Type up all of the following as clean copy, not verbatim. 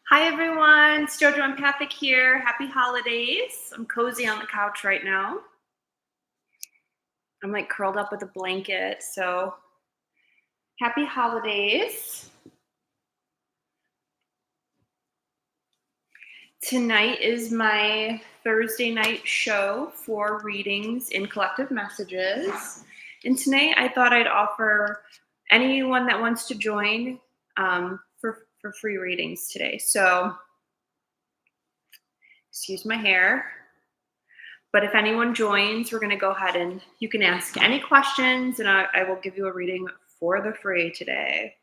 Hi everyone, it's JoJo Empathic here. Happy holidays. I'm cozy on the couch right now. I'm like curled up with a blanket, so happy holidays. Tonight is my Thursday night show for readings in collective messages. And tonight I thought I'd offer anyone that wants to join for free readings today. So, excuse my hair. But if anyone joins, we're going to go ahead and you can ask any questions, and I will give you a reading for the free today.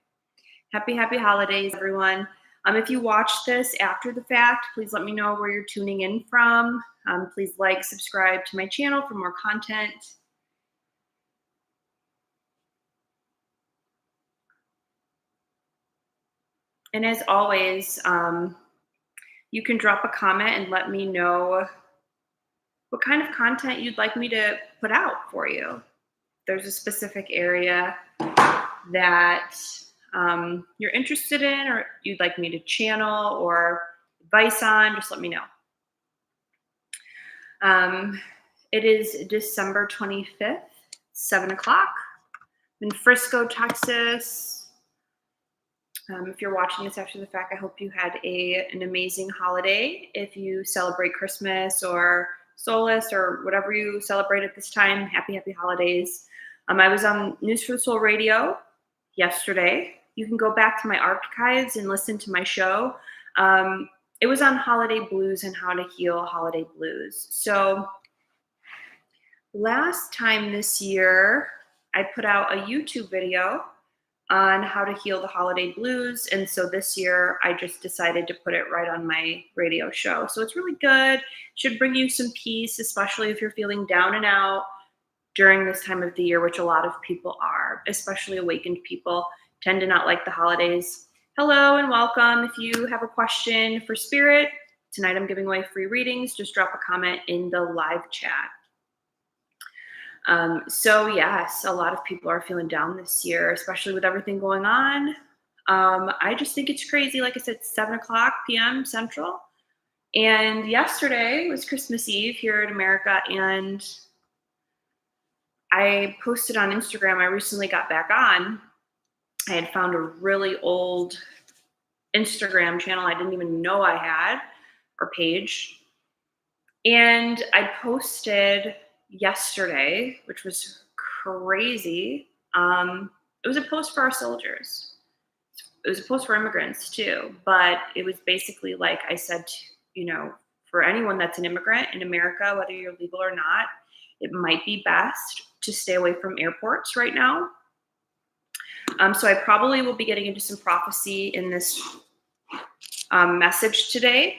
Happy holidays, everyone. If you watch this after the fact, please let me know where you're tuning in from. Please like, subscribe to my channel for more content. And as always, you can drop a comment and let me know what kind of content you'd like me to put out for you. If there's a specific area that you're interested in or you'd like me to channel or advice on, just let me know. It is December 25th, 7 o'clock in Frisco, Texas. If you're watching this after the fact, I hope you had an amazing holiday. If you celebrate Christmas or Solace or whatever you celebrate at this time, happy holidays. I was on News for the Soul Radio yesterday. You can go back to my archives and listen to my show. It was on holiday blues and how to heal holiday blues. So last time this year, I put out a YouTube video on how to heal the holiday blues. And so this year, I just decided to put it right on my radio show. So it's really good. Should bring you some peace, especially if you're feeling down and out during this time of the year, which a lot of people are, especially awakened people tend to not like the holidays. Hello and welcome. If you have a question for Spirit, tonight I'm giving away free readings. Just drop a comment in the live chat. So yes, a lot of people are feeling down this year, especially with everything going on. I just think it's crazy. Like I said, 7 o'clock p.m. Central. And yesterday was Christmas Eve here in America, and I posted on Instagram. I recently got back on. I had found a really old Instagram channel I didn't even know I had, or page. And I posted yesterday, which was crazy. It was a post for our soldiers. It was a post for immigrants too, but it was basically like I said, for anyone that's an immigrant in America, whether you're legal or not, it might be best to stay away from airports right now. So I probably will be getting into some prophecy in this message today.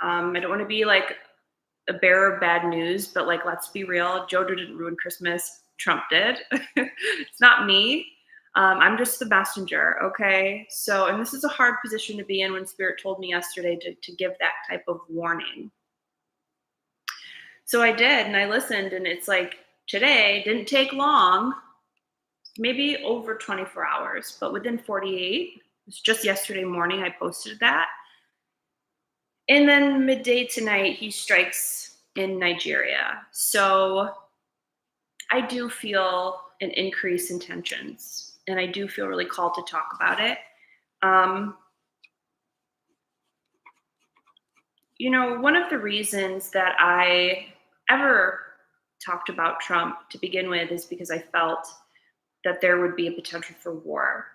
I don't want to be like a bearer of bad news, but like, let's be real. JoJo didn't ruin Christmas. Trump did. It's not me. I'm just the messenger. Okay. So, and this is a hard position to be in when Spirit told me yesterday to give that type of warning. So I did, and I listened, and it's like today didn't take long, maybe over 24 hours, but within 48, it was just yesterday morning I posted that. And then midday tonight, he strikes in Nigeria. So I do feel an increase in tensions, and I do feel really called to talk about it. One of the reasons that I ever talked about Trump to begin with is because I felt that there would be a potential for war.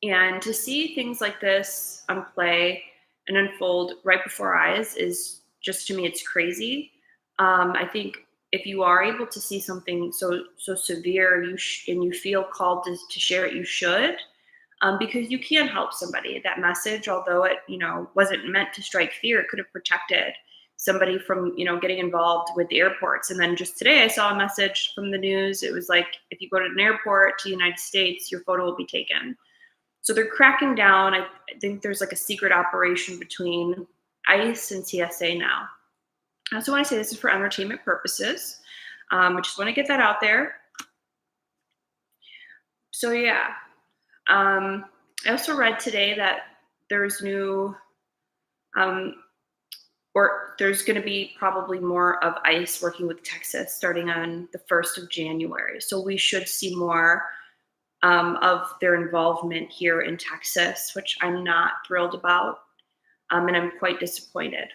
And to see things like this play and unfold right before our eyes is just, to me, it's crazy. I think if you are able to see something so severe, and you feel called to share it, you should, because you can help somebody. That message, although it wasn't meant to strike fear, it could have protected somebody from getting involved with the airports. And then just today, I saw a message from the news. It was like, if you go to an airport to the United States, your photo will be taken. So they're cracking down. I think there's like a secret operation between ICE and TSA now. So when I say this is for entertainment purposes, I just want to get that out there. So yeah, I also read today that there's new Um, or there's going to be probably more of ICE working with Texas starting on the 1st of January. So we should see more of their involvement here in Texas, which I'm not thrilled about. And I'm quite disappointed.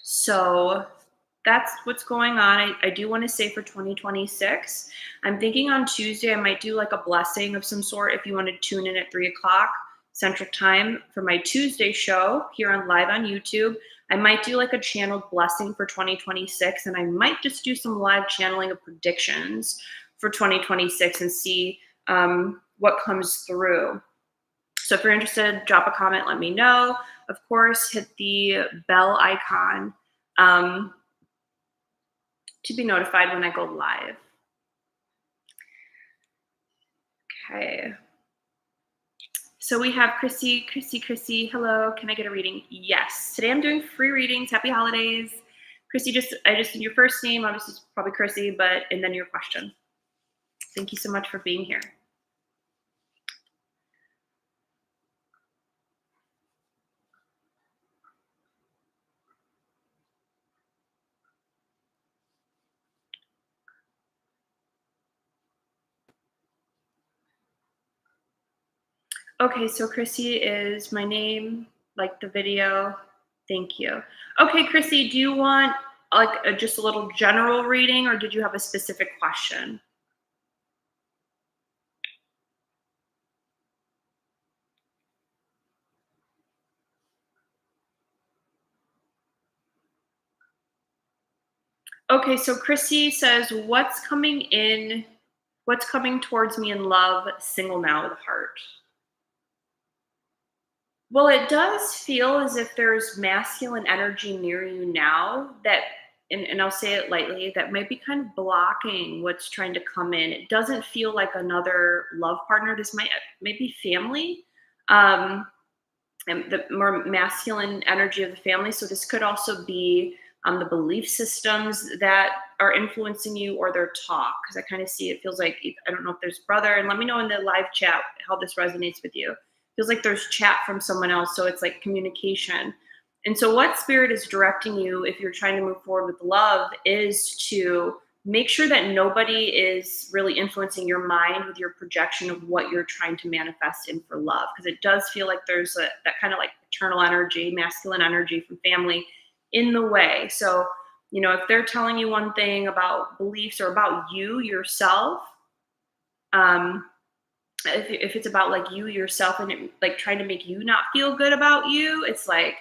So that's what's going on. I do want to say for 2026, I'm thinking on Tuesday, I might do like a blessing of some sort if you want to tune in at 3 o'clock Central Time for my Tuesday show here on live on YouTube. I might do like a channeled blessing for 2026, and I might just do some live channeling of predictions for 2026 and see what comes through. So if you're interested, drop a comment, let me know. Of course, hit the bell icon to be notified when I go live. Okay. So we have Chrissy. Hello, can I get a reading? Yes. Today I'm doing free readings. Happy holidays. Chrissy, I just need your first name, obviously it's probably Chrissy, and then your question. Thank you so much for being here. Okay, so Chrissy is my name, like the video. Thank you. Okay, Chrissy, do you want like just a little general reading, or did you have a specific question? Okay, so Chrissy says, what's coming towards me in love, single now with a heart? Well, it does feel as if there's masculine energy near you now that, and I'll say it lightly, that might be kind of blocking what's trying to come in. It doesn't feel like another love partner. This might be family, and the more masculine energy of the family. So this could also be the belief systems that are influencing you or their talk. Because I kind of see it feels like, I don't know if there's brother, and let me know in the live chat how this resonates with you. Feels like there's chat from someone else. So it's like communication. And so what spirit is directing you if you're trying to move forward with love is to make sure that nobody is really influencing your mind with your projection of what you're trying to manifest in for love, because it does feel like there's that kind of like paternal energy, masculine energy from family in the way. So if they're telling you one thing about beliefs or about you yourself, if it's about like you yourself and like trying to make you not feel good about you, it's like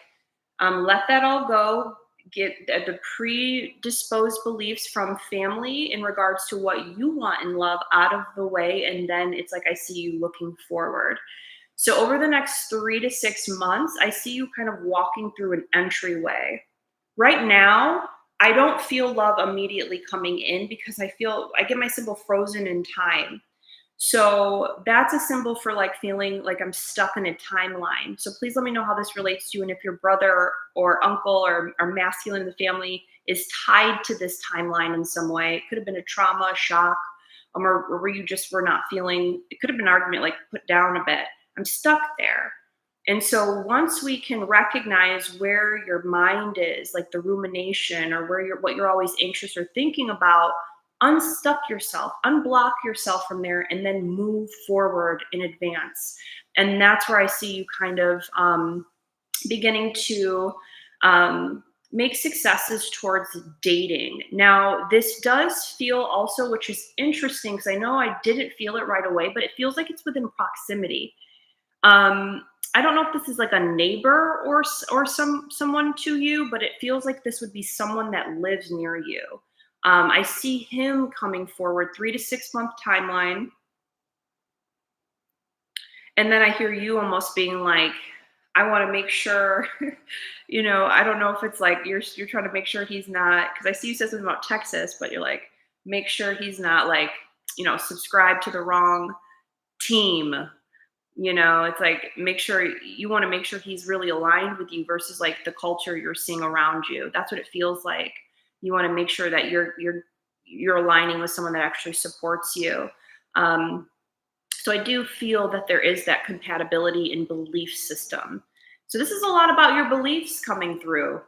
let that all go. Get the predisposed beliefs from family in regards to what you want in love out of the way. And then it's like, I see you looking forward. So over the next 3 to 6 months, I see you kind of walking through an entryway. Right now, I don't feel love immediately coming in because I get my symbol frozen in time. So that's a symbol for like feeling like I'm stuck in a timeline. So please let me know how this relates to you, and if your brother or uncle or masculine in the family is tied to this timeline in some way. It could have been a trauma, a shock, or where you just were not feeling. It could have been an argument like put down a bit. I'm stuck there. And so once we can recognize where your mind is, like the rumination or what you're always anxious or thinking about, unstuck yourself, unblock yourself from there, and then move forward in advance. And that's where I see you kind of beginning to make successes towards dating. Now, this does feel also, which is interesting because I know I didn't feel it right away, but it feels like it's within proximity. I don't know if this is like a neighbor or someone to you, but it feels like this would be someone that lives near you. I see him coming forward 3 to 6 month timeline. And then I hear you almost being like, I want to make sure, I don't know if it's like you're trying to make sure he's not, because I see you said something about Texas, but you're like, make sure he's not like, subscribe to the wrong team. It's like you want to make sure he's really aligned with you versus like the culture you're seeing around you. That's what it feels like. You want to make sure that you're aligning with someone that actually supports you. So I do feel that there is that compatibility in belief system. So this is a lot about your beliefs coming through.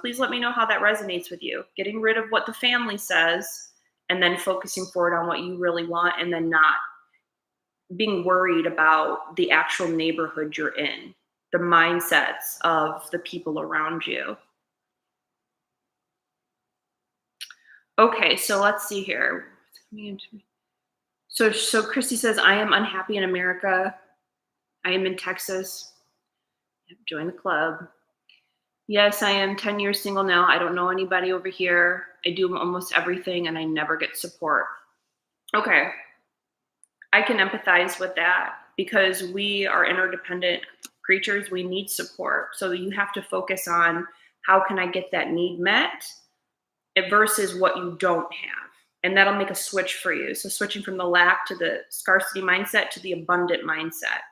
Please let me know how that resonates with you. Getting rid of what the family says and then focusing forward on what you really want, and then not being worried about the actual neighborhood you're in, the mindsets of the people around you. Okay, so let's see here. So Christy says, I am unhappy in America. I am in Texas. Join the club. Yes, I am 10 years single now. I don't know anybody over here. I do almost everything and I never get support. Okay, I can empathize with that because we are interdependent creatures. We need support. So you have to focus on how can I get that need met versus what you don't have. And that'll make a switch for you. So switching from the lack to the scarcity mindset to the abundant mindset.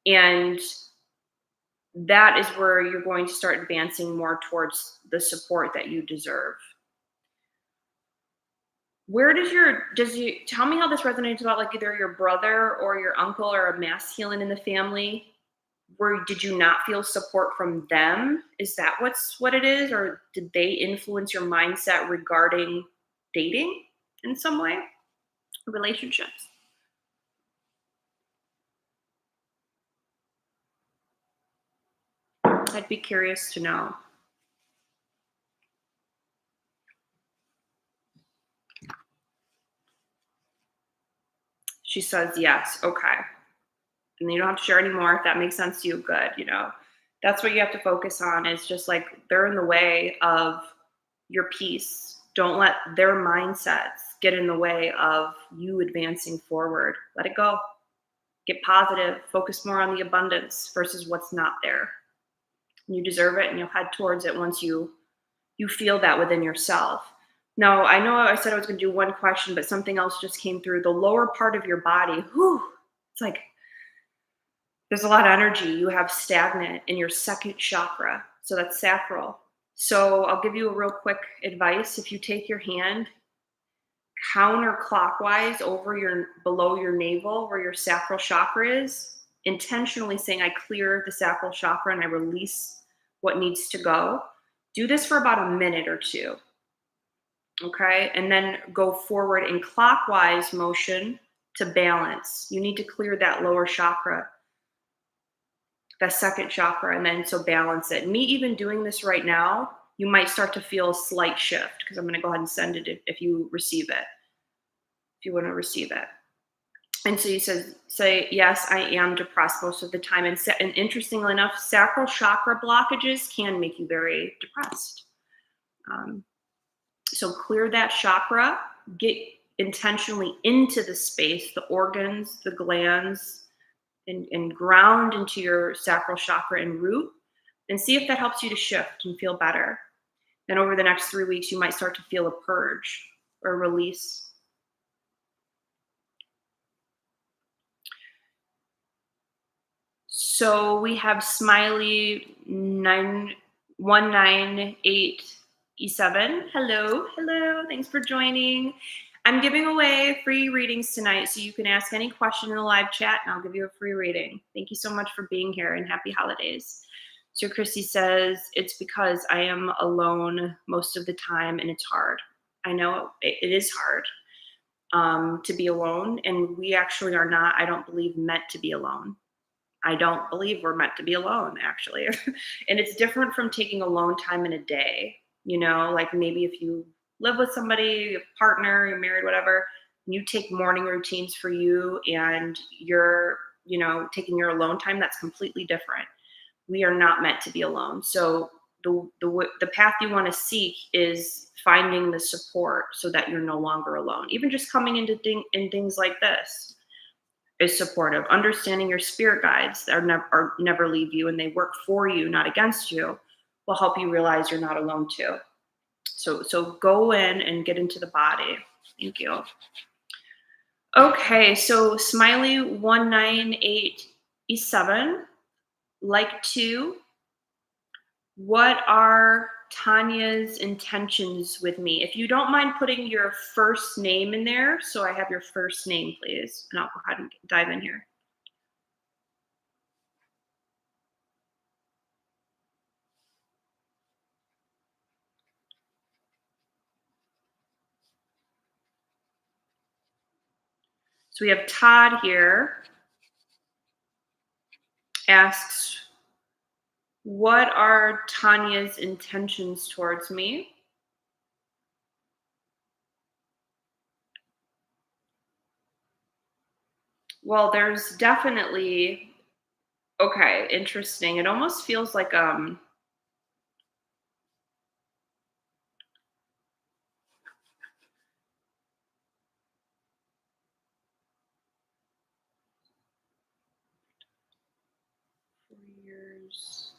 And that is where you're going to start advancing more towards the support that you deserve. Where does you tell me how this resonates about like either your brother or your uncle or a mass healing in the family? Where did you not feel support from them? Is that what it is? Or did they influence your mindset regarding dating in some way? Relationships? I'd be curious to know. She says yes. Okay. And you don't have to share anymore. If that makes sense to you, good. That's what you have to focus on, is just like they're in the way of your peace. Don't let their mindsets get in the way of you advancing forward. Let it go. Get positive. Focus more on the abundance versus what's not there. You deserve it and you'll head towards it once you feel that within yourself. Now, I know I said I was going to do one question, but something else just came through. The lower part of your body, it's like there's a lot of energy you have stagnant in your second chakra. So that's sacral. So I'll give you a real quick advice. If you take your hand counterclockwise below your navel where your sacral chakra is, intentionally saying, I clear the sacral chakra and I release what needs to go. Do this for about a minute or two. Okay. And then go forward in clockwise motion to balance. You need to clear that lower chakra, that second chakra, and then so balance it. Me even doing this right now, you might start to feel a slight shift because I'm going to go ahead and send it if you receive it, if you want to receive it. And so you say, yes, I am depressed most of the time. And interestingly enough, sacral chakra blockages can make you very depressed. So clear that chakra, get intentionally into the space, the organs, the glands, and ground into your sacral chakra and root, and see if that helps you to shift and feel better. Then over the next 3 weeks, you might start to feel a purge or release. So we have Smiley 9198E7. Hello. Thanks for joining. I'm giving away free readings tonight, so you can ask any question in the live chat, and I'll give you a free reading. Thank you so much for being here, and happy holidays. So Christy says, it's because I am alone most of the time, and it's hard. I know it is hard to be alone, and we actually are not, I don't believe, meant to be alone. I don't believe we're meant to be alone, actually. And it's different from taking alone time in a day. Like maybe if you live with somebody, a partner, you're married, whatever, and you take morning routines for you and you're, taking your alone time, that's completely different. We are not meant to be alone. So the path you want to seek is finding the support so that you're no longer alone. Even just coming into things like this is supportive. Understanding your spirit guides that never leave you and they work for you, not against you, will help you realize you're not alone too. So go in and get into the body. Thank you. Okay, so Smiley 198E7, what are Tanya's intentions with me? If you don't mind putting your first name in there, so I have your first name, please, and I'll go ahead and dive in here. So we have Todd here asks, what are Tanya's intentions towards me? Well, there's definitely, okay, interesting. It almost feels like 4 years.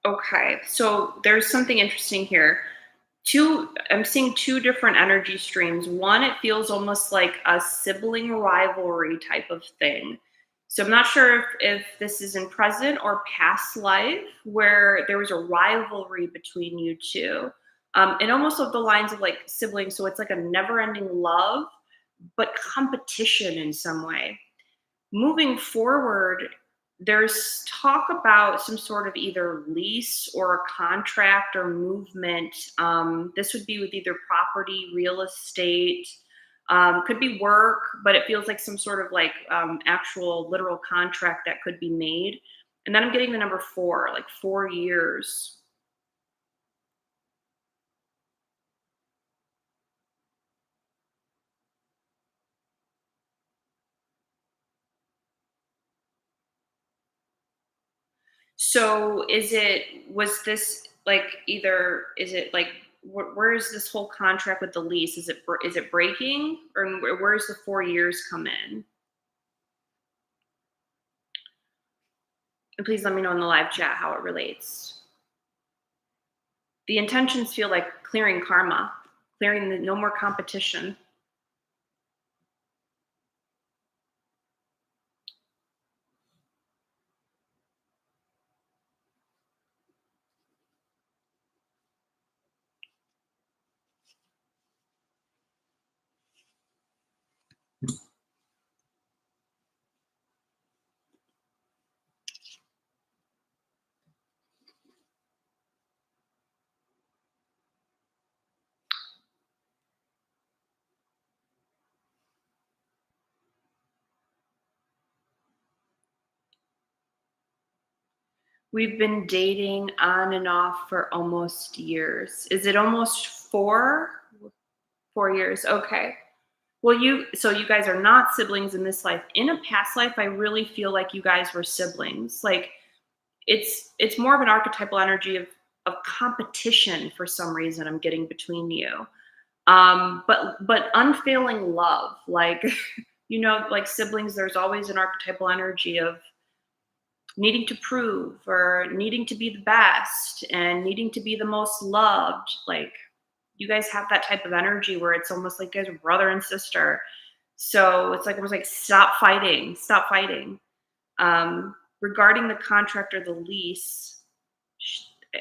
Okay, so there's something interesting here. I'm seeing two different energy streams. One, it feels almost like a sibling rivalry type of thing. So I'm not sure if this is in present or past life where there was a rivalry between you two. And almost of the lines of like siblings. So it's like a never ending love, but competition in some way. Moving forward, there's talk about some sort of either lease or a contract or movement. This would be with either property, real estate, could be work, but it feels like some sort of like actual literal contract that could be made. And then I'm getting the number 4, like 4 years. So was this like either, is it like, where is this whole contract with the lease? Is it breaking, or where's the 4 years come in? And please let me know in the live chat how it relates. The intentions feel like clearing karma, clearing no more competition. We've been dating on and off for almost years. Is it almost 4? 4 years. Okay. Well, you guys are not siblings in this life. In a past life, I really feel like you guys were siblings. Like it's more of an archetypal energy of competition for some reason I'm getting between you. But unfailing love. Like like siblings, there's always an archetypal energy of needing to prove or needing to be the best and needing to be the most loved. Like you guys have that type of energy where it's almost like you guys are brother and sister. So it's like almost like stop fighting, stop fighting. Regarding the contract or the lease,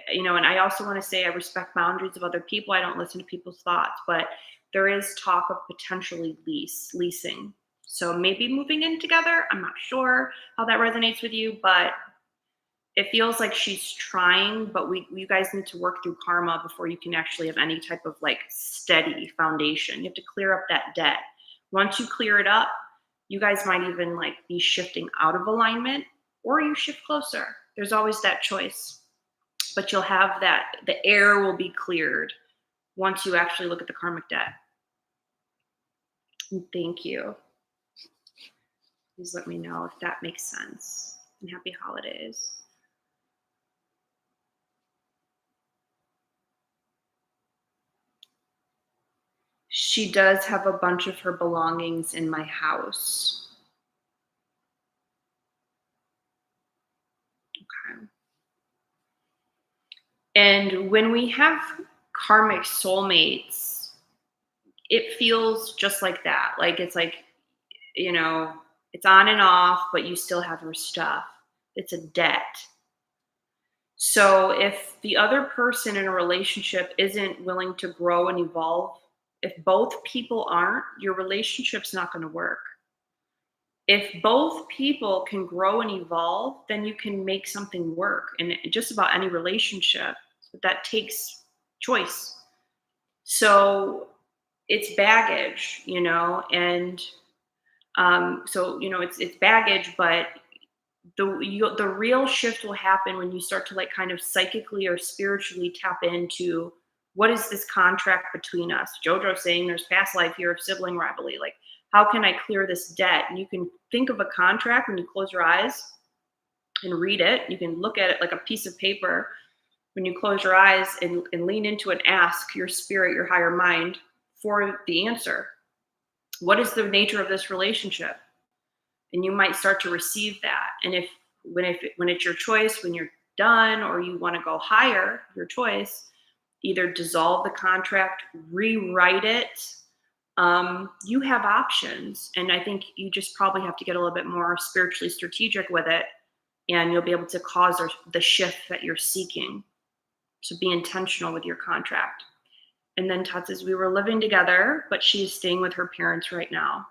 and I also want to say I respect boundaries of other people. I don't listen to people's thoughts, but there is talk of potentially leasing. So maybe moving in together. I'm not sure how that resonates with you, but it feels like she's trying, but you guys need to work through karma before you can actually have any type of like steady foundation. You have to clear up that debt. Once you clear it up, you guys might even like be shifting out of alignment, or you shift closer. There's always that choice. But you'll have that, the air will be cleared once you actually look at the karmic debt. And thank you. Please let me know if that makes sense. And happy holidays. She does have a bunch of her belongings in my house. Okay. And when we have karmic soulmates, it feels just like that. Like it's like, it's on and off, but you still have her stuff. It's a debt. So if the other person in a relationship isn't willing to grow and evolve, if both people aren't, your relationship's not going to work. If both people can grow and evolve, then you can make something work in just about any relationship. But that takes choice. So it's baggage, and so it's baggage, but the real shift will happen when you start to like kind of psychically or spiritually tap into what is this contract between us. Jojo's saying there's past life here of sibling rivalry. Like, how can I clear this debt? And you can think of a contract when you close your eyes and read it. You can look at it like a piece of paper when you close your eyes and lean into it, ask your spirit, your higher mind for the answer. What is the nature of this relationship? And you might start to receive that. And when it's your choice, when you're done, or you want to go higher, your choice, either dissolve the contract, rewrite it. You have options. And I think you just probably have to get a little bit more spiritually strategic with it, and you'll be able to cause the shift that you're seeking. So be intentional with your contract. And then Todd says, we were living together, but she's staying with her parents right now.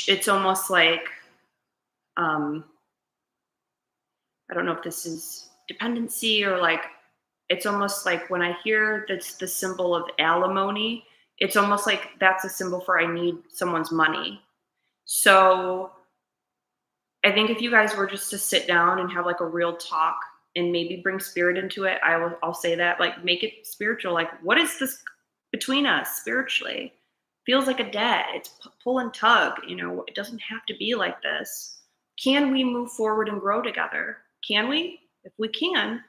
It's almost like, I don't know if this is dependency or like, it's almost like when I hear that's the symbol of alimony, it's almost like that's a symbol for I need someone's money. So I think if you guys were just to sit down and have like a real talk and maybe bring spirit into it, I'll say that, like, make it spiritual. Like, what is this between us spiritually? Feels like a debt. It's pull and tug. It doesn't have to be like this. Can we move forward and grow together? Can we? If we can,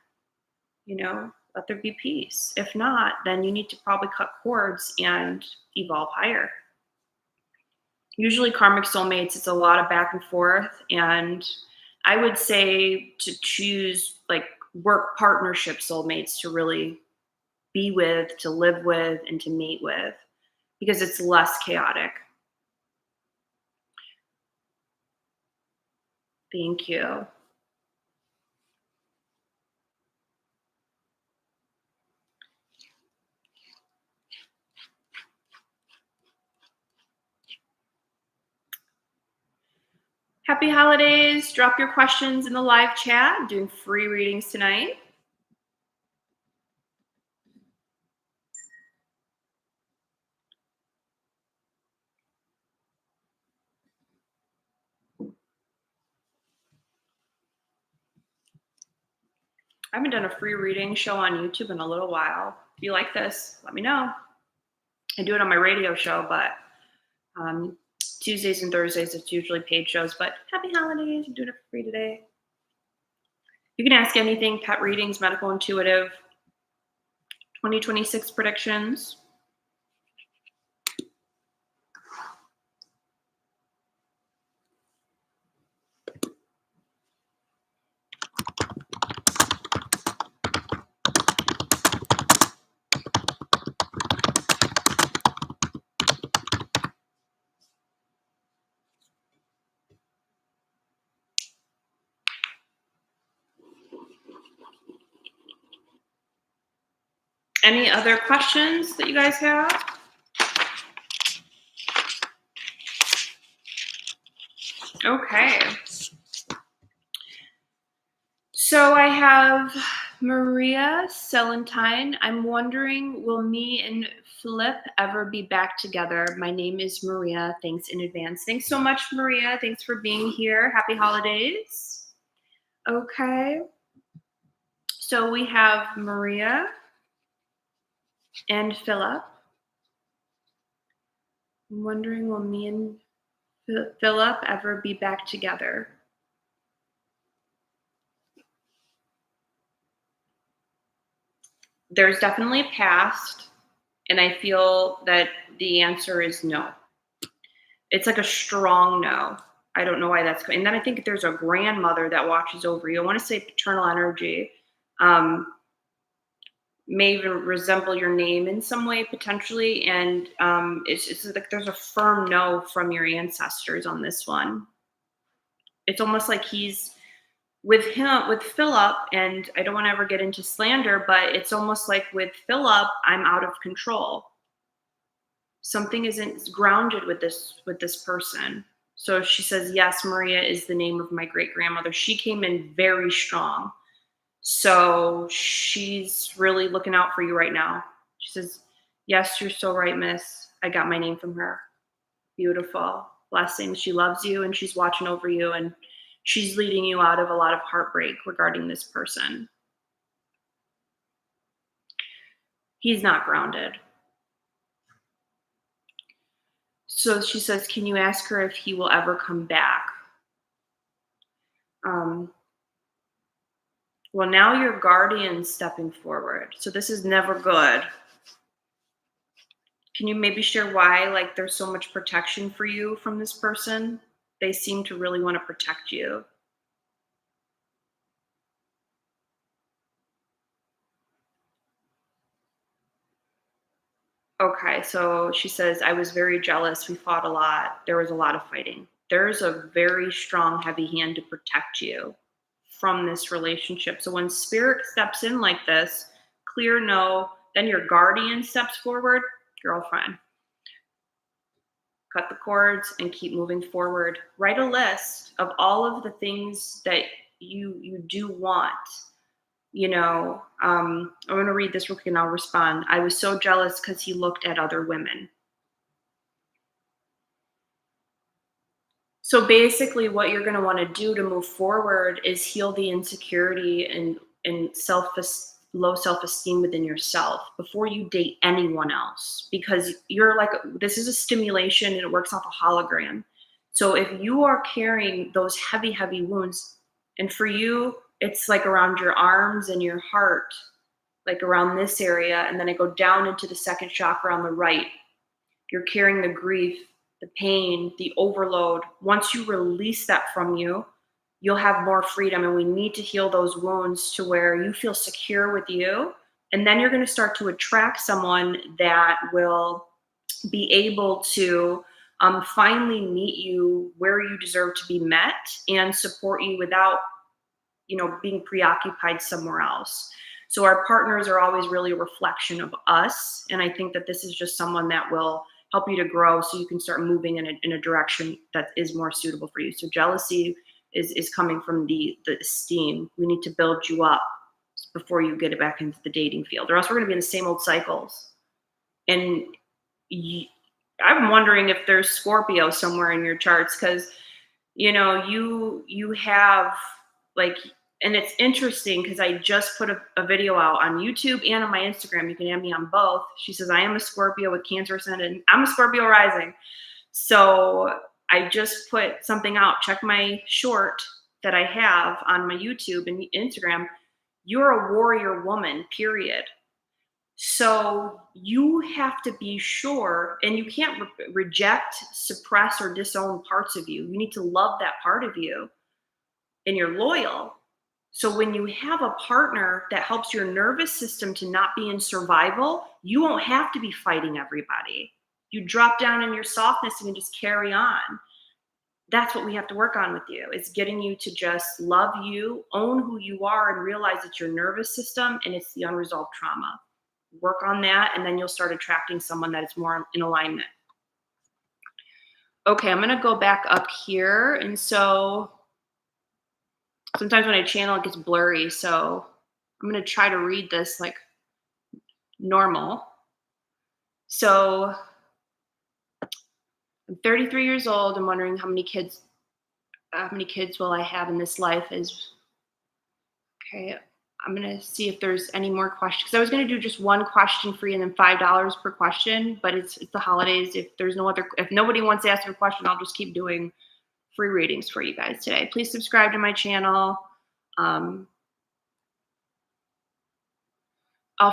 let there be peace. If not, then you need to probably cut cords and evolve higher. Usually karmic soulmates, it's a lot of back and forth. And I would say to choose like work partnership soulmates to really be with, to live with, and to mate with, because it's less chaotic. Thank you. Happy holidays. Drop your questions in the live chat. I'm doing free readings tonight. I haven't done a free reading show on YouTube in a little while. If you like this, let me know. I do it on my radio show, but Tuesdays and Thursdays, it's usually paid shows. But happy holidays. I'm doing it for free today. You can ask anything: pet readings, medical, intuitive, 2026 predictions. Any other questions that you guys have? Okay. So I have Maria Selentine. I'm wondering, will me and Flip ever be back together? My name is Maria. Thanks in advance. Thanks so much, Maria. Thanks for being here. Happy holidays. Okay. So we have Maria and Philip. I'm wondering, will me and Philip ever be back together? There's definitely a past, and I feel that the answer is no. It's like a strong no. I don't know why that's going. And then I think there's a grandmother that watches over you. I want to say paternal energy. May even resemble your name in some way potentially, and it's like there's a firm no from your ancestors on this one. It's almost like he's with Philip, and I don't want to ever get into slander, but it's almost like with Philip, I'm out of control. Something isn't grounded with this person. So she says, yes, Maria is the name of my great grandmother. She came in very strong. So she's really looking out for you right now. She says, yes, you're so right, miss. I got my name from her. Beautiful. Blessings. She loves you and she's watching over you and she's leading you out of a lot of heartbreak regarding this person. He's not grounded. So she says, can you ask her if he will ever come back? Well, now your guardian's stepping forward. So this is never good. Can you maybe share why, like, there's so much protection for you from this person? They seem to really want to protect you. Okay, so she says, I was very jealous. We fought a lot. There was a lot of fighting. There's a very strong, heavy hand to protect you from this relationship. So when spirit steps in like this, clear no, then your guardian steps forward, girlfriend. Cut the cords and keep moving forward. Write a list of all of the things that you do want. I'm going to read this real quick and I'll respond. I was so jealous because he looked at other women. So basically, what you're going to want to do to move forward is heal the insecurity and low self-esteem within yourself before you date anyone else, because you're like, this is a stimulation and it works off a hologram. So if you are carrying those heavy, heavy wounds, and for you, it's like around your arms and your heart, like around this area, and then I go down into the second chakra on the right. You're carrying the grief, the pain, the overload. Once you release that from you, you'll have more freedom. And we need to heal those wounds to where you feel secure with you. And then you're going to start to attract someone that will be able to finally meet you where you deserve to be met and support you without, being preoccupied somewhere else. So our partners are always really a reflection of us. And I think that this is just someone that will help you to grow so you can start moving in a direction that is more suitable for you. So jealousy is coming from the esteem. We need to build you up before you get it back into the dating field, or else we're going to be in the same old cycles. And I'm wondering if there's Scorpio somewhere in your charts, because you have, like, and it's interesting because I just put a video out on YouTube and on my Instagram. You can add me on both. She says, I am a Scorpio with Cancer ascendant. I'm a Scorpio rising. So I just put something out. Check my short that I have on my YouTube and Instagram. You're a warrior woman, period. So you have to be sure, and you can't reject, suppress, or disown parts of you. You need to love that part of you, and you're loyal. So when you have a partner that helps your nervous system to not be in survival, you won't have to be fighting everybody. You drop down in your softness and you just carry on. That's what we have to work on with you, is getting you to just love you, own who you are, and realize it's your nervous system and it's the unresolved trauma. Work on that, and then you'll start attracting someone that is more in alignment. Okay, I'm going to go back up here. And so sometimes when I channel, it gets blurry. So I'm going to try to read this like normal. So I'm 33 years old. I'm wondering how many kids will I have in this life? Okay. I'm going to see if there's any more questions, because I was going to do just one question free and then $5 per question, but it's the holidays. If nobody wants to ask a question, I'll just keep doing free readings for you guys today. Please subscribe to my channel. I'll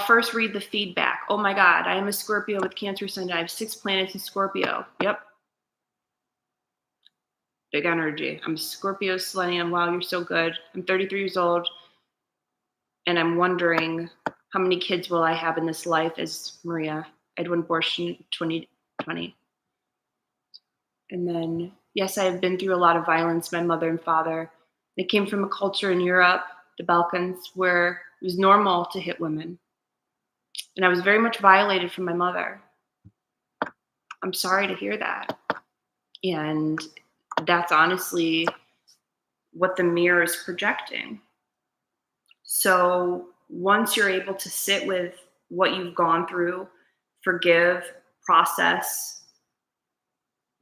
first read the feedback. Oh my God, I am a Scorpio with Cancer ascendant. I have 6 planets in Scorpio. Yep. Big energy. I'm Scorpio selenium. Wow, you're so good. I'm 33 years old. And I'm wondering how many kids will I have in this life as Maria. Edwin Borschen, 2020. And then, yes, I have been through a lot of violence, my mother and father. They came from a culture in Europe, the Balkans, where it was normal to hit women. And I was very much violated from my mother. I'm sorry to hear that. And that's honestly what the mirror is projecting. So once you're able to sit with what you've gone through, forgive, process,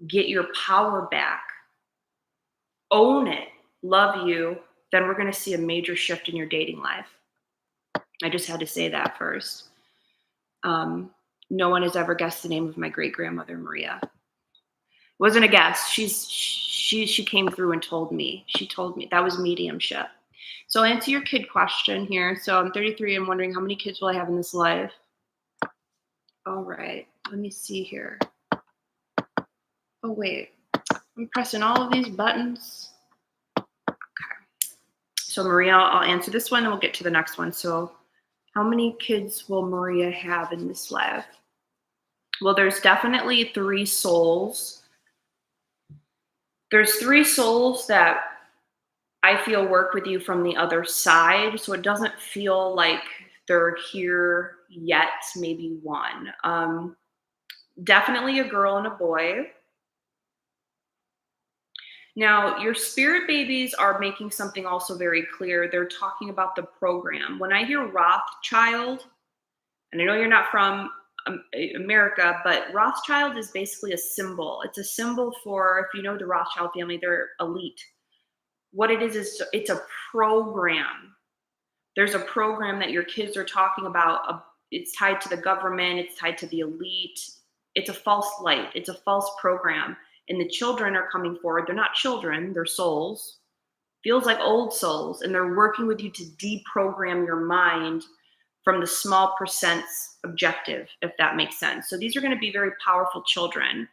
get your power back, own it, love you, then we're going to see a major shift in your dating life. I just had to say that first. Um, no one has ever guessed the name of my great grandmother, Maria. It wasn't a guess. She came through and told me. She told me that was mediumship. So I'll answer your kid question here. So I'm 33. I'm wondering how many kids will I have in this life? All right. Let me see here. Oh wait, I'm pressing all of these buttons. Okay. So Maria, I'll answer this one, and we'll get to the next one. So, how many kids will Maria have in this life? Well, there's definitely 3 souls. There's 3 souls that I feel work with you from the other side, so it doesn't feel like they're here yet. Maybe 1. Definitely a girl and a boy. Now, your spirit babies are making something also very clear. They're talking about the program. When I hear Rothschild, and I know you're not from America, but Rothschild is basically a symbol. It's a symbol for, if you know the Rothschild family, they're elite. What it is it's a program. There's a program that your kids are talking about. It's tied to the government, it's tied to the elite. It's a false light, it's a false program. And the children are coming forward. They're not children, they're souls. Feels like old souls. And they're working with you to deprogram your mind from the small percents objective, if that makes sense. So these are going to be very powerful children.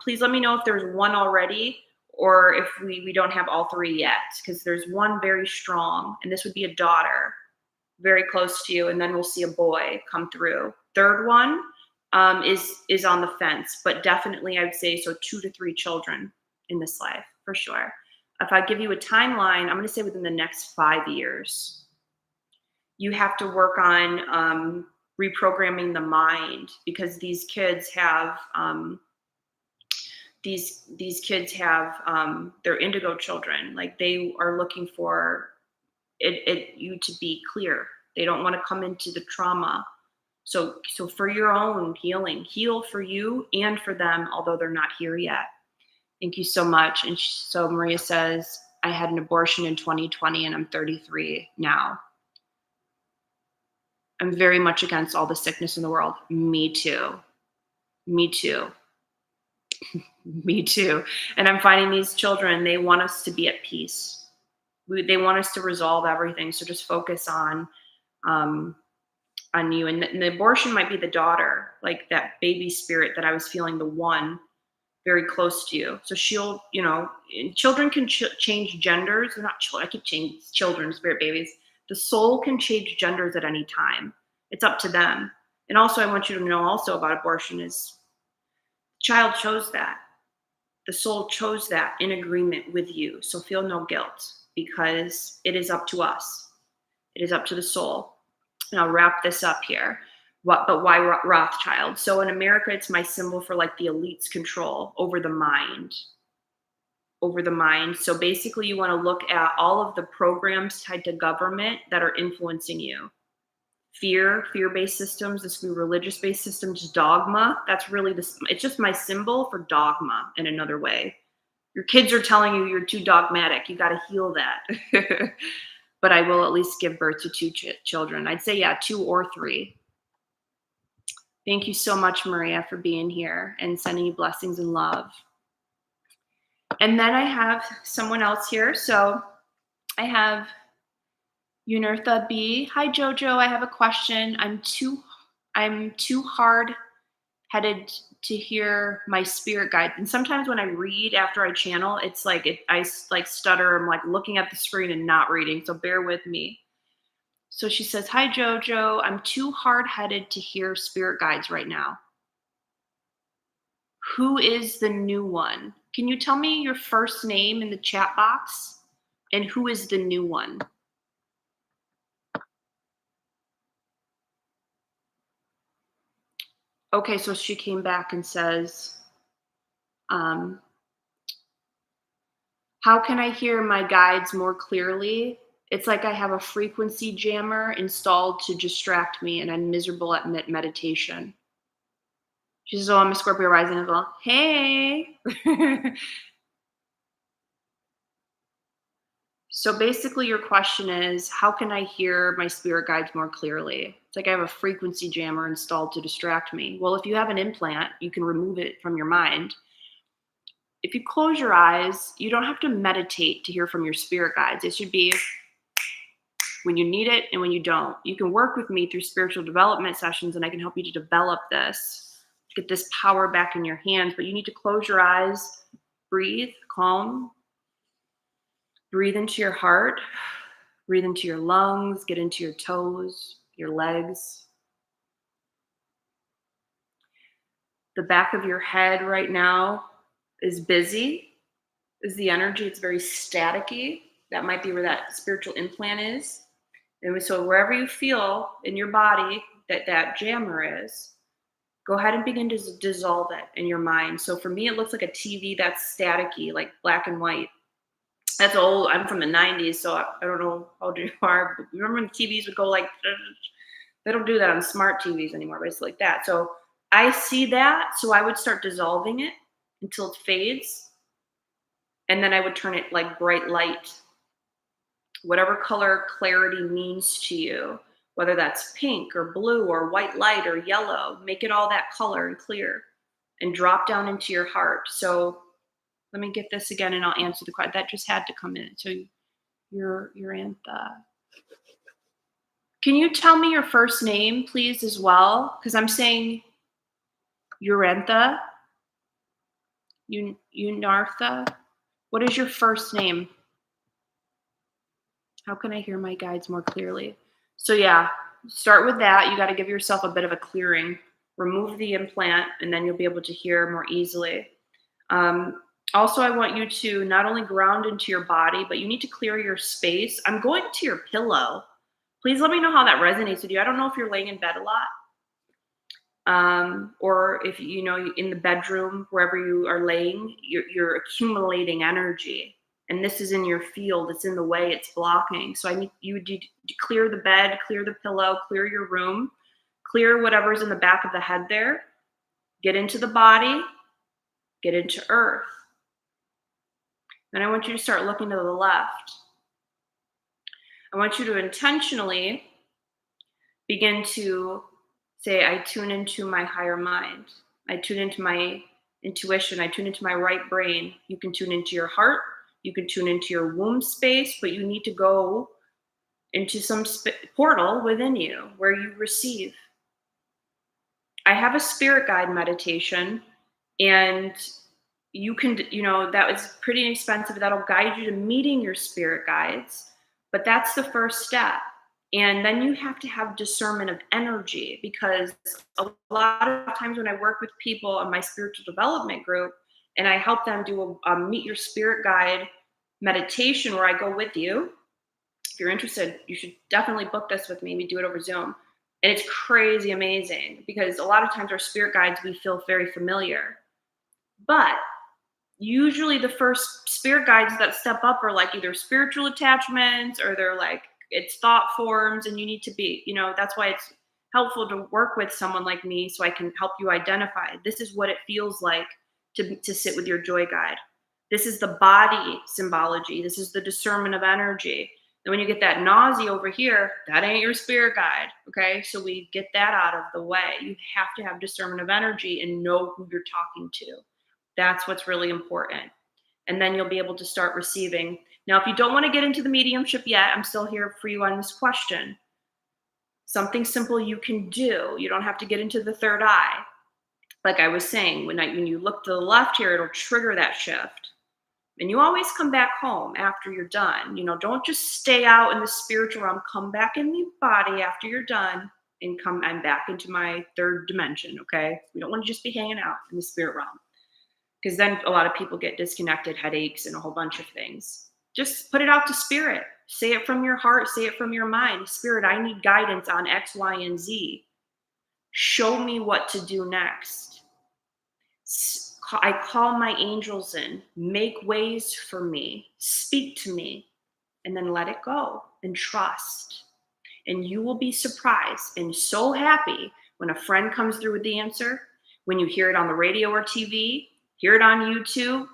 Please let me know if there's 1 already, or if we don't have all 3 yet, because there's 1 very strong, and this would be a daughter, very close to you, and then we'll see a boy come through. Third one is on the fence, but definitely I'd say so 2 to 3 children in this life for sure. If I give you a timeline, I'm going to say within the next 5 years. You have to work on reprogramming the mind, because these kids have these kids have they're indigo children. Like, they are looking for you to be clear. They don't want to come into the trauma. So for your own healing, heal for you and for them, although they're not here yet. Thank you so much. And so Maria says, I had an abortion in 2020 and I'm 33 now. I'm very much against all the sickness in the world. Me too. Me too. Me too. And I'm finding these children, they want us to be at peace. They want us to resolve everything. So just focus on you. And the abortion might be the daughter, like that baby spirit that I was feeling, the 1 very close to you. So she'll, children can change genders. They're not children. I keep changing children, spirit babies. The soul can change genders at any time. It's up to them. And also, I want you to know also about abortion is the child chose that. The soul chose that in agreement with you. So feel no guilt, because it is up to us. It is up to the soul. And I'll wrap this up here. But why Rothschild? So in America, it's my symbol for like the elite's control over the mind. Over the mind. So basically, you want to look at all of the programs tied to government that are influencing you. Fear-based systems, this could be religious-based systems, dogma. That's really it's just my symbol for dogma in another way. Your kids are telling you you're too dogmatic. You got to heal that. But I will at least give birth to 2 children. I'd say, 2 or 3. Thank you so much, Maria, for being here and sending you blessings and love. And then I have someone else here. So I have Unirtha B. Hi, Jojo. I have a question. I'm too hard-headed to hear my spirit guide. And sometimes when I read after I channel, it's like I stutter. I'm like looking at the screen and not reading. So bear with me. So she says, hi, Jojo. I'm too hard-headed to hear spirit guides right now. Who is the new one? Can you tell me your first name in the chat box? And who is the new one? Okay, so she came back and says, how can I hear my guides more clearly? It's like I have a frequency jammer installed to distract me, and I'm miserable at meditation. She says, "Oh, I'm a Scorpio rising as well." Hey. So basically, your question is, how can I hear my spirit guides more clearly? It's like I have a frequency jammer installed to distract me. Well, if you have an implant, you can remove it from your mind. If you close your eyes, you don't have to meditate to hear from your spirit guides. It should be when you need it and when you don't. You can work with me through spiritual development sessions, and I can help you to develop this, get this power back in your hands. But you need to close your eyes, breathe, calm, breathe into your heart, breathe into your lungs, get into your toes, your legs. The back of your head right now is busy, is the energy. It's very staticky. That might be where that spiritual implant is. And so wherever you feel in your body that that jammer is, go ahead and begin to dissolve it in your mind. So for me, it looks like a TV that's staticky, like black and white. That's old. I'm from the 90s, so I don't know how old you are. But remember when TVs would go like, they don't do that on smart TVs anymore, but it's like that. So I see that. So I would start dissolving it until it fades. And then I would turn it like bright light. Whatever color clarity means to you, whether that's pink or blue or white light or yellow, make it all that color and clear and drop down into your heart. So let me get this again and I'll answer the question. That just had to come in. So you're Antha. Can you tell me your first name, please, as well? Because I'm saying Urantha, Unartha. What is your first name? How can I hear my guides more clearly? So yeah, start with that. You got to give yourself a bit of a clearing. Remove the implant, and then you'll be able to hear more easily. Also, I want you to not only ground into your body, but you need to clear your space. I'm going to your pillow. Please let me know how that resonates with you. I don't know if you're laying in bed a lot, or if you know in the bedroom, wherever you are laying, you're accumulating energy. And this is in your field. It's in the way. It's blocking. So I need you to clear the bed, clear the pillow, clear your room, clear whatever's in the back of the head there. Get into the body, get into earth. Then I want you to start looking to the left. I want you to intentionally begin to say, I tune into my higher mind. I tune into my intuition. I tune into my right brain. You can tune into your heart. You can tune into your womb space, but you need to go into some portal within you where you receive. I have a spirit guide meditation, and you can, that was pretty inexpensive. That'll guide you to meeting your spirit guides, but that's the first step. And then you have to have discernment of energy, because a lot of times when I work with people on my spiritual development group and I help them do a meet your spirit guide meditation where I go with you. If you're interested, you should definitely book this with me. We do it over Zoom. And it's crazy amazing, because a lot of times our spirit guides, we feel very familiar. But usually the first spirit guides that step up are like either spiritual attachments, or they're like, it's thought forms, and you need to be, that's why it's helpful to work with someone like me, so I can help you identify, this is what it feels like to sit with your joy guide. This is the body symbology. This is the discernment of energy. And when you get that nausea over here, that ain't your spirit guide. Okay. So we get that out of the way. You have to have discernment of energy and know who you're talking to. That's what's really important. And then you'll be able to start receiving. Now, if you don't want to get into the mediumship yet, I'm still here for you on this question. Something simple you can do. You don't have to get into the third eye. Like I was saying, when you look to the left here, it'll trigger that shift. And you always come back home after you're done. Don't just stay out in the spiritual realm. Come back in the body after you're done, and I'm back into my third dimension, okay? We don't want to just be hanging out in the spirit realm, because then a lot of people get disconnected, headaches, and a whole bunch of things. Just put it out to spirit. Say it from your heart. Say it from your mind. Spirit, I need guidance on X, Y, and Z. Show me what to do next. I call my angels in, make ways for me, speak to me. and then let it go and trust. And you will be surprised and so happy when a friend comes through with the answer, when you hear it on the radio or TV, hear it on YouTube,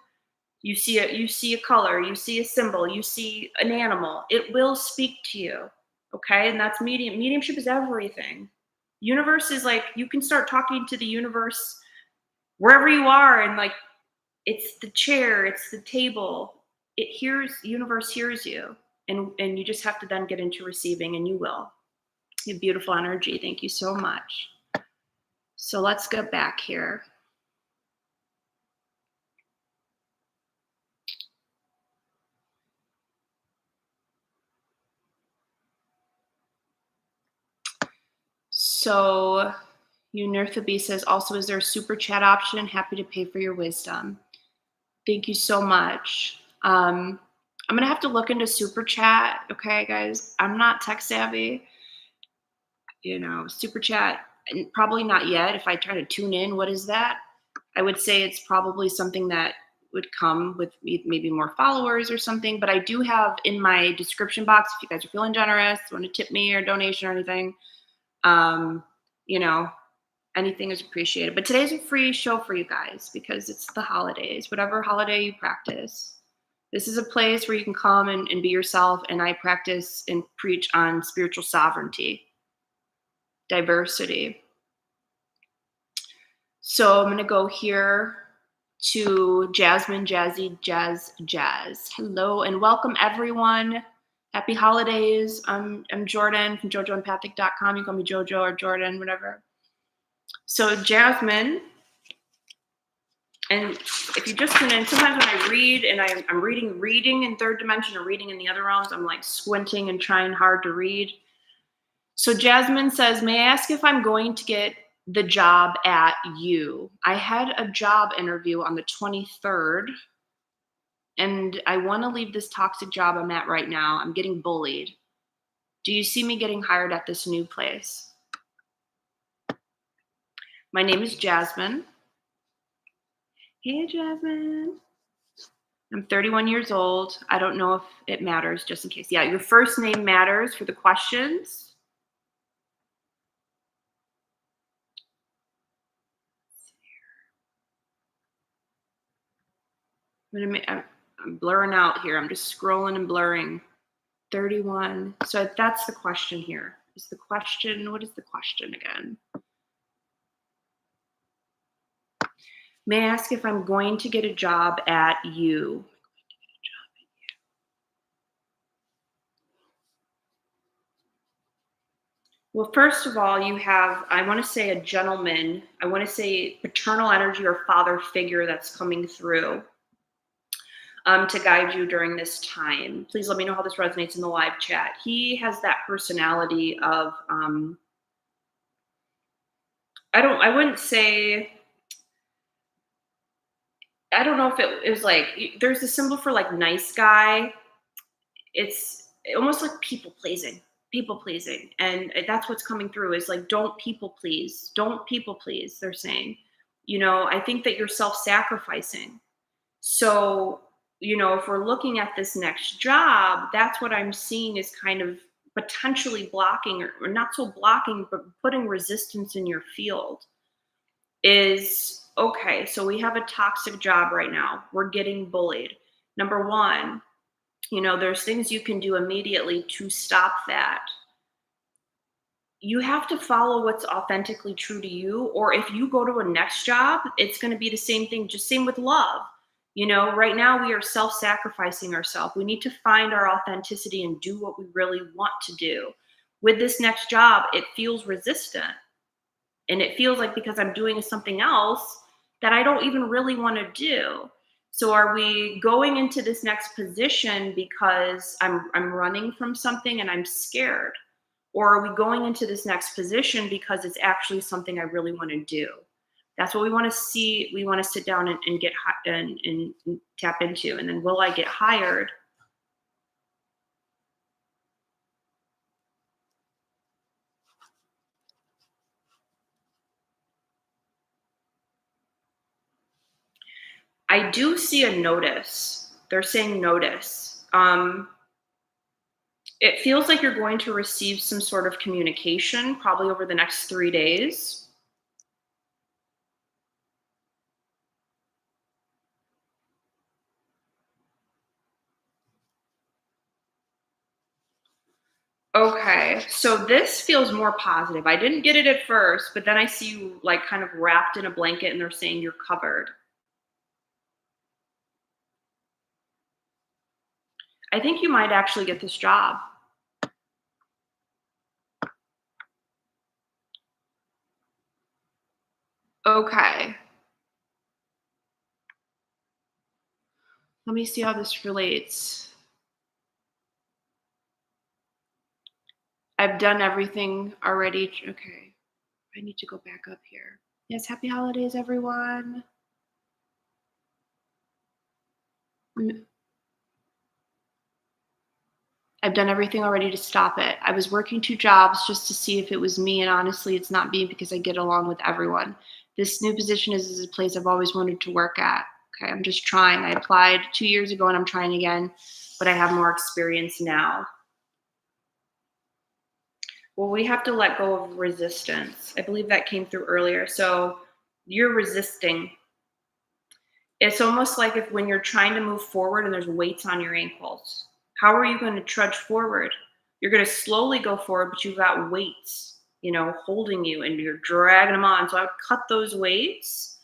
you see a color, you see a symbol, you see an animal. It will speak to you. Okay? And that's mediumship is everything. Universe is like you can start talking to the universe wherever you are, and like it's the chair, it's the table. Universe hears you. And you just have to then get into receiving, and you will. You have beautiful energy. Thank you so much. So let's get back here. So Unirtha B says, also, is there a super chat option? Happy to pay for your wisdom. Thank you so much. I'm going to have to look into super chat. Okay, guys, I'm not tech savvy. Super chat, and probably not yet. If I try to tune in, what is that? I would say it's probably something that would come with maybe more followers or something. But I do have in my description box, if you guys are feeling generous, want to tip me or donation or anything, anything is appreciated. But today's a free show for you guys because it's the holidays, whatever holiday you practice. This is a place where you can come and be yourself. And I practice and preach on spiritual sovereignty, diversity. So I'm going to go here to Jasmine, Jazzy, Jazz. Hello and welcome, everyone. Happy holidays. I'm Jordan from JoJoEmpathic.com. You call me JoJo or Jordan, whatever. So Jasmine, and if you just tune in, sometimes when I read and I'm reading in third dimension or reading in the other realms, I'm like squinting and trying hard to read. So Jasmine says, may I ask if I'm going to get the job at you? I had a job interview on the 23rd, and I want to leave this toxic job I'm at right now. I'm getting bullied. Do you see me getting hired at this new place? My name is Jasmine. Hey, Jasmine. I'm 31 years old. I don't know if it matters, just in case. Yeah, your first name matters for the questions. I'm blurring out here. I'm just scrolling and blurring. 31. So that's the question here. What is the question again? May I ask if I'm going to get a job at you? Well, first of all, you have, I want to say a gentleman, I want to say paternal energy or father figure that's coming through to guide you during this time. Please let me know how this resonates in the live chat. He has that personality of, I wouldn't say, I don't know if it was like, there's a symbol for like nice guy. It's almost like people pleasing. And that's what's coming through is like, don't people please, they're saying. I think that you're self-sacrificing. So, if we're looking at this next job, that's what I'm seeing is kind of potentially blocking or not so blocking, but putting resistance in your field is, okay, so we have a toxic job right now. We're getting bullied. Number one, there's things you can do immediately to stop that. You have to follow what's authentically true to you, or if you go to a next job, it's going to be the same thing, just same with love. Right now we are self-sacrificing ourselves. We need to find our authenticity and do what we really want to do. With this next job, it feels resistant. And it feels like because I'm doing something else that I don't even really want to do. So are we going into this next position because I'm running from something and I'm scared? Or are we going into this next position because it's actually something I really want to do? That's what we want to see. We want to sit down and get and tap into. And then will I get hired? I do see a notice. They're saying notice. It feels like you're going to receive some sort of communication probably over the next 3 days. Okay, so this feels more positive. I didn't get it at first, but then I see you like kind of wrapped in a blanket and they're saying you're covered. I think you might actually get this job. Okay. Let me see how this relates. I've done everything already. Okay. I need to go back up here. Yes, happy holidays, everyone. Mm, I've done everything already to stop it. I was working 2 jobs just to see if it was me, and honestly, it's not me because I get along with everyone. This new position is a place I've always wanted to work at. Okay, I'm just trying. I applied 2 years ago and I'm trying again, but I have more experience now. Well, we have to let go of resistance. I believe that came through earlier. So you're resisting. It's almost like if when you're trying to move forward and there's weights on your ankles. How are you going to trudge forward? You're going to slowly go forward, but you've got weights, holding you and you're dragging them on. So I would cut those weights.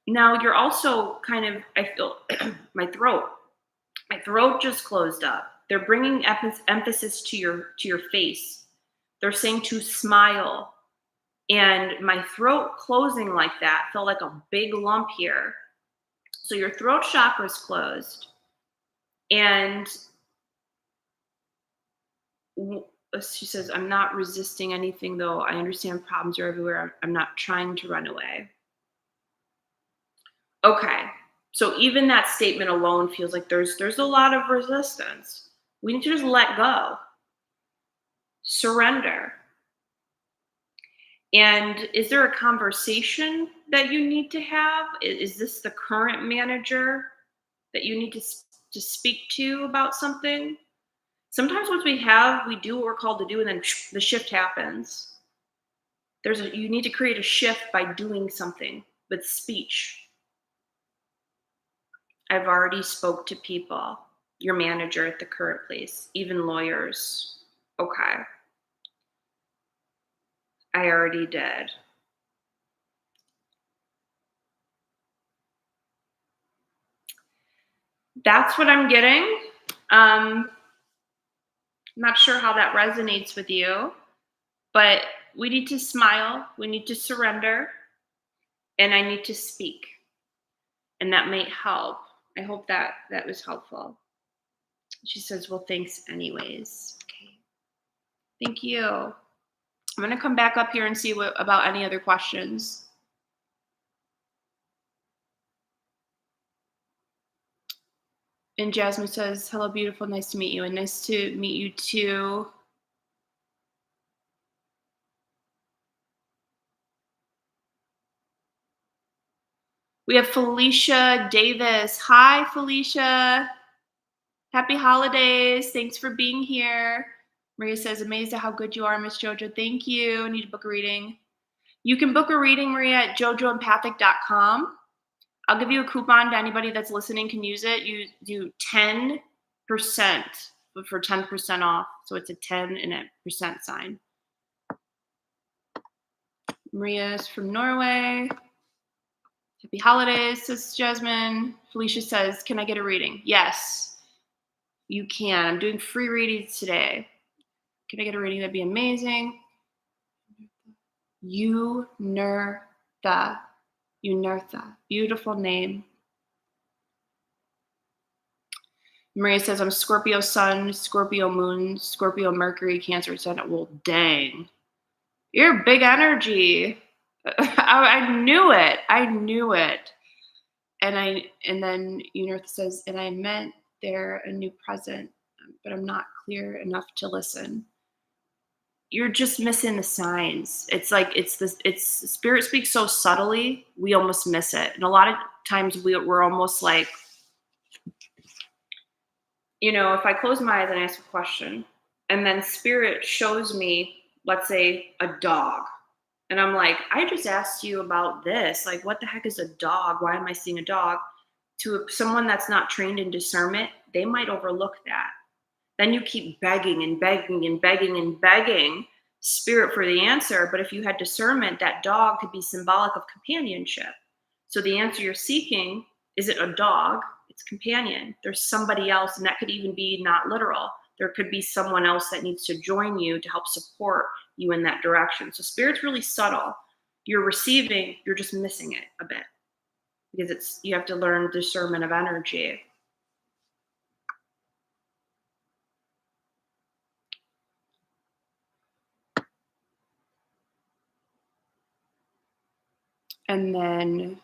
Now you're also kind of, I feel my throat. My throat just closed up. They're bringing emphasis to your face. They're saying to smile. And my throat closing like that felt like a big lump here. So your throat chakra is closed. And she says, I'm not resisting anything, though. I understand problems are everywhere. I'm not trying to run away. Okay. So even that statement alone feels like there's a lot of resistance. We need to just let go, surrender. And is there a conversation that you need to have? Is this the current manager that you need to speak to about something? Sometimes once we do what we're called to do, and then the shift happens. You need to create a shift by doing something with speech. I've already spoke to people, your manager at the current place, even lawyers. Okay. I already did. That's what I'm getting. I'm not sure how that resonates with you, but we need to smile, we need to surrender, and I need to speak. And that may help. I hope that was helpful. She says, well, thanks anyways. Okay. Thank you. I'm going to come back up here and see about any other questions. And Jasmine says, hello, beautiful. Nice to meet you. And nice to meet you too. We have Felicia Davis. Hi, Felicia. Happy holidays. Thanks for being here. Maria says, amazed at how good you are, Miss Jojo. Thank you. I need to book a reading. You can book a reading, Maria, at jojoempathic.com. I'll give you a coupon to anybody that's listening can use it. You do 10% for 10% off. So it's a 10 and a percent sign. Maria is from Norway. Happy holidays, says Jasmine. Felicia says, can I get a reading? Yes, you can. I'm doing free readings today. Can I get a reading? That'd be amazing. Unirtha. Beautiful name. Maria says, I'm Scorpio Sun, Scorpio Moon, Scorpio Mercury, Cancer Ascendant. Well, dang. You're big energy. I knew it. And then Unirtha says, and I meant they're a new present, but I'm not clear enough to listen. You're just missing the signs. It's like it's spirit speaks so subtly, we almost miss it. And a lot of times we're almost like if I close my eyes and ask a question, and then spirit shows me, let's say, a dog, and I'm like, I just asked you about this. Like, what the heck is a dog? Why am I seeing a dog? To someone that's not trained in discernment, they might overlook that. Then you keep begging and begging and begging and begging spirit for the answer. But if you had discernment, that dog could be symbolic of companionship. So the answer you're seeking isn't a dog, it's companion. There's somebody else, and that could even be not literal. There could be someone else that needs to join you to help support you in that direction. So spirit's really subtle. You're receiving, you're just missing it a bit because you have to learn discernment of energy. And then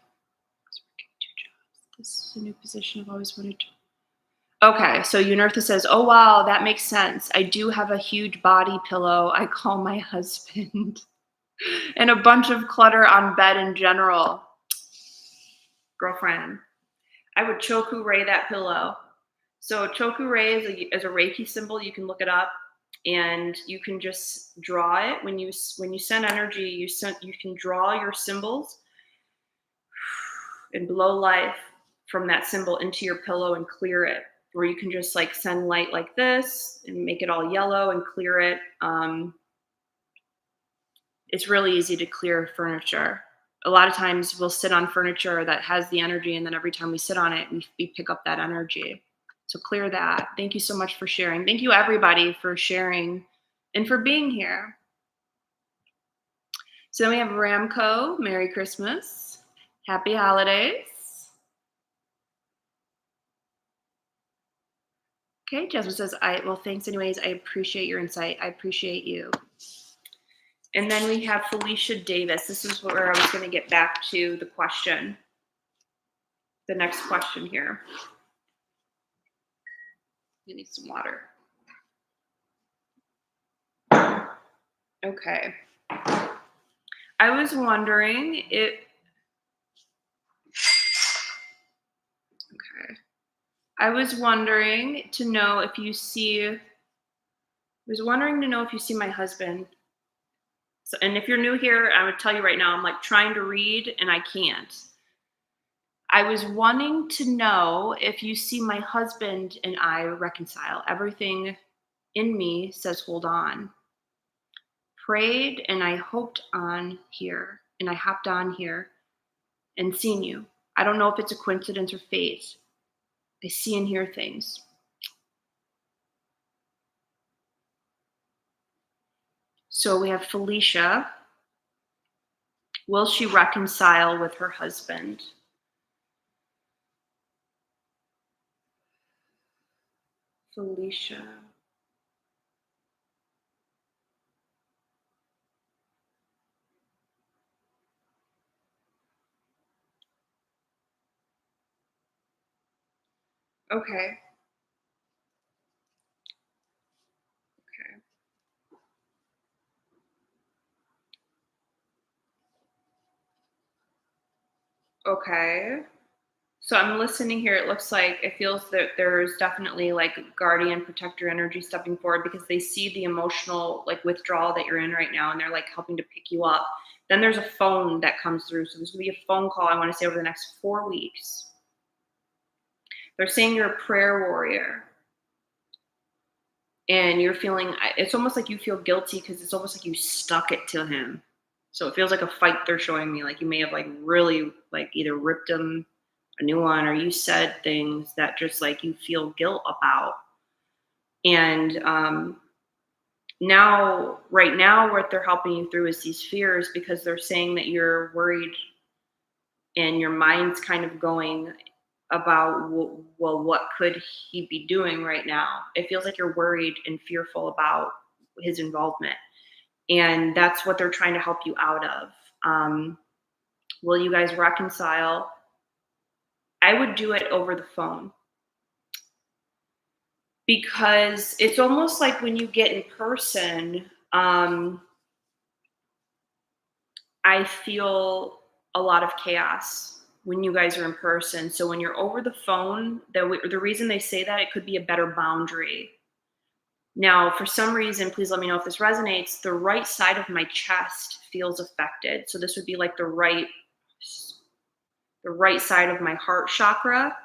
this is a new position I've always wanted to. Okay, so Uneartha says, oh, wow, that makes sense. I do have a huge body pillow I call my husband and a bunch of clutter on bed in general. Girlfriend, I would choku ray that pillow. So choku ray is a Reiki symbol. You can look it up, and you can just draw it. When you send energy, you can draw your symbols and blow life from that symbol into your pillow and clear it. Or you can just like send light like this and make it all yellow and clear it. It's really easy to clear furniture. A lot of times we'll sit on furniture that has the energy, and then every time we sit on it, we pick up that energy. So clear that. Thank you so much for sharing. Thank you, everybody, for sharing and for being here. So then we have Ramco. Merry Christmas. Happy holidays. Okay, Jasmine says, well, thanks anyways. I appreciate your insight. I appreciate you. And then we have Felicia Davis. This is where I was going to get back to the question. The next question here. You need some water. Okay. I was wondering if... Okay. I was wondering to know if you see my husband. So, and if you're new here, I would tell you right now, I'm like trying to read and I can't. I was wanting to know if you see my husband and I reconcile. Everything in me says, hold on. Prayed and I hopped on here and seen you. I don't know if it's a coincidence or fate. I see and hear things. So we have Felicia. Will she reconcile with her husband? Felicia. Okay. Okay. So I'm listening here. It feels that there's definitely like guardian protector energy stepping forward because they see the emotional like withdrawal that you're in right now, and they're like helping to pick you up. Then there's a phone that comes through. So there's gonna be a phone call, I want to say, over the next 4 weeks. They're saying you're a prayer warrior. And you're feeling, it's almost like you feel guilty because it's almost like you stuck it to him. So it feels like a fight they're showing me. Like you may have like really like either ripped him a new one, or you said things that just like you feel guilt about. And right now, what they're helping you through is these fears, because they're saying that you're worried and your mind's kind of going about, well, what could he be doing right now? It feels like you're worried and fearful about his involvement. And that's what they're trying to help you out of. Will you guys reconcile? I would do it over the phone, because it's almost like when you get in person, I feel a lot of chaos when you guys are in person. So when you're over the phone, the reason they say that, it could be a better boundary. Now, for some reason, please let me know if this resonates. The right side of my chest feels affected. So this would be like the right side of my heart chakra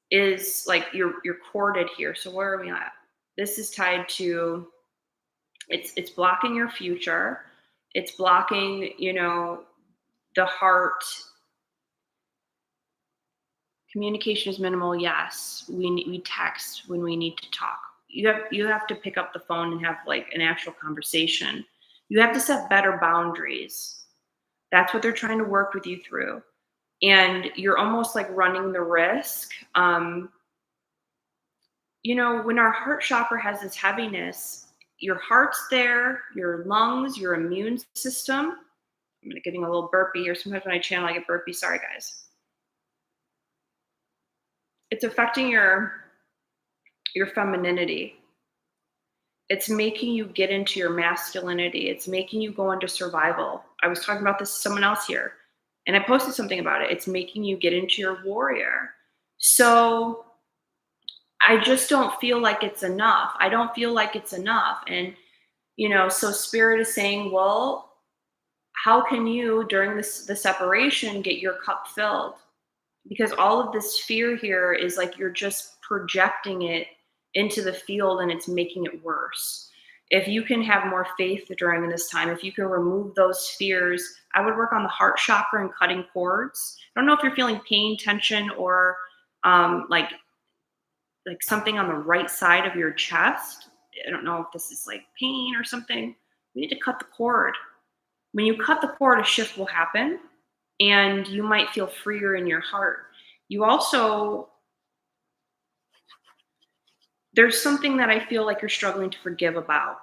is like you're corded here. So where are we at? This is tied to it's blocking your future. It's blocking, the heart. Communication is minimal. Yes, we text when we need to talk. You have to pick up the phone and have like an actual conversation. You have to set better boundaries. That's what they're trying to work with you through. And you're almost like running the risk. When our heart chakra has this heaviness, your heart's there, your lungs, your immune system. I'm getting a little burpy here. Sometimes when I channel, I get burpy. Sorry, guys. It's affecting your femininity. It's making you get into your masculinity. It's making you go into survival. I was talking about this to someone else here, and I posted something about it. It's making you get into your warrior. So I just don't feel like it's enough. I don't feel like it's enough. And, so Spirit is saying, well, how can you, during the separation, get your cup filled? Because all of this fear here is like you're just projecting it into the field and it's making it worse. If you can have more faith during this time, if you can remove those fears, I would work on the heart chakra and cutting cords. I don't know if you're feeling pain, tension, or like something on the right side of your chest. I don't know if this is like pain or something. We need to cut the cord. When you cut the cord, a shift will happen and you might feel freer in your heart. You also, there's something that I feel like you're struggling to forgive about.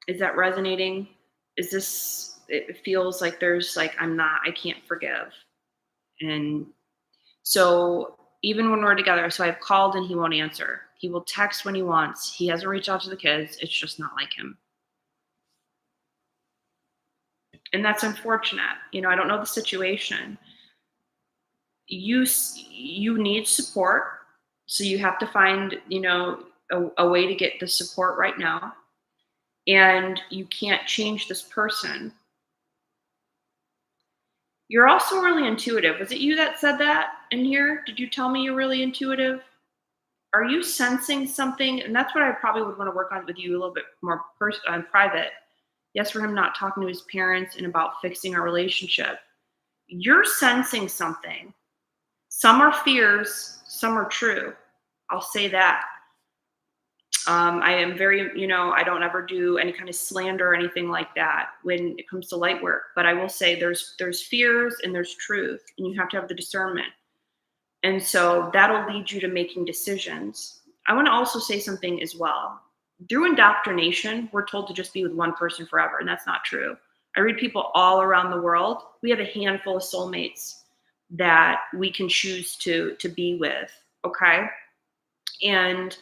Is that resonating? It feels like there's like, I can't forgive. And so even when we're together, so I've called and he won't answer. He will text when he wants. He hasn't reached out to the kids. It's just not like him. And that's unfortunate. I don't know the situation. You need support. So you have to find, a way to get the support right now. And you can't change this person. You're also really intuitive. Was it you that said that in here? Did you tell me you're really intuitive? Are you sensing something? And that's what I probably would want to work on with you a little bit more private. Yes, for him not talking to his parents and about fixing our relationship. You're sensing something. Some are fears, some are true. I'll say that. I am very, I don't ever do any kind of slander or anything like that when it comes to light work. But I will say there's fears and there's truth, and you have to have the discernment. And so that'll lead you to making decisions. I want to also say something as well. Through indoctrination, we're told to just be with one person forever, and that's not true. I read people all around the world. We have a handful of soulmates that we can choose to be with, okay? And,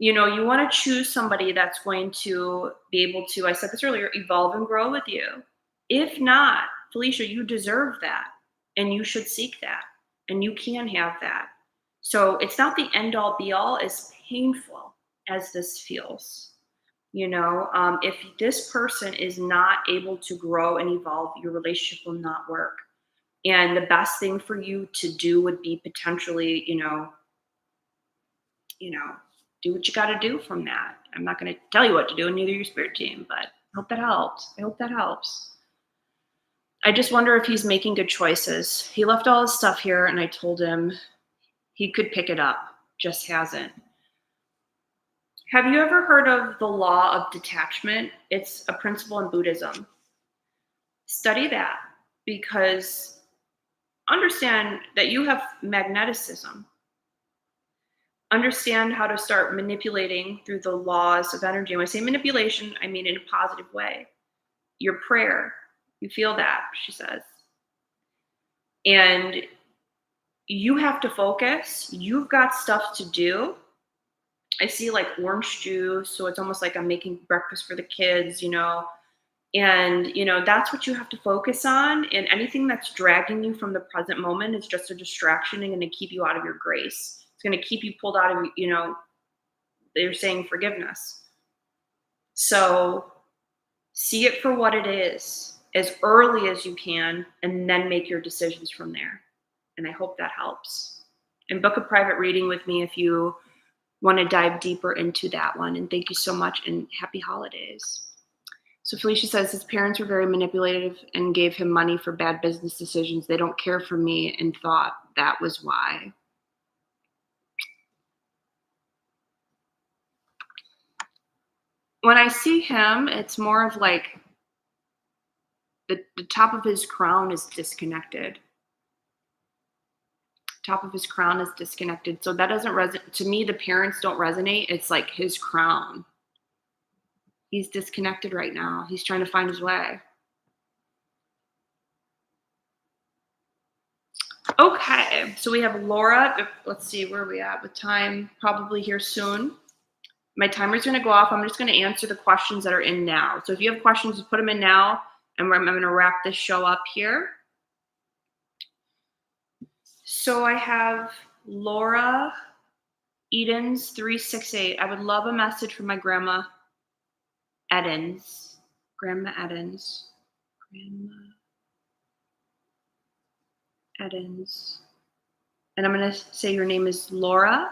you want to choose somebody that's going to be able to, I said this earlier, evolve and grow with you. If not, Felicia, you deserve that, and you should seek that, and you can have that. So it's not the end all be all, as painful as this feels. If this person is not able to grow and evolve, your relationship will not work. And the best thing for you to do would be potentially, do what you got to do from that. I'm not going to tell you what to do, and neither your spirit team, but I hope that helps. I just wonder if he's making good choices. He left all his stuff here, and I told him he could pick it up, just hasn't. Have you ever heard of the law of detachment? It's a principle in Buddhism. Study that, because understand that you have magneticism. Understand how to start manipulating through the laws of energy. When I say manipulation, I mean in a positive way. Your prayer, you feel that, she says. And you have to focus. You've got stuff to do. I see like orange juice, so it's almost like I'm making breakfast for the kids, And, that's what you have to focus on. And anything that's dragging you from the present moment is just a distraction and going to keep you out of your grace. It's going to keep you pulled out of, they're saying forgiveness. So see it for what it is as early as you can, and then make your decisions from there. And I hope that helps. And book a private reading with me if you want to dive deeper into that one. And thank you so much, and happy holidays. So Felicia says his parents were very manipulative and gave him money for bad business decisions. They don't care for me and thought that was why. When I see him, it's more of like the top of his crown is disconnected. Top of his crown is disconnected. So that doesn't resonate. To me, the parents don't resonate. It's like his crown. He's disconnected right now. He's trying to find his way. Okay, so we have Laura. Let's see, where are we at with time? Probably here soon. My timer's going to go off. I'm just going to answer the questions that are in now. So if you have questions, just put them in now, and I'm going to wrap this show up here. So I have Laura Edens 368. I would love a message from my grandma Edens. Grandma Edens. Grandma Edens. And I'm going to say your name is Laura.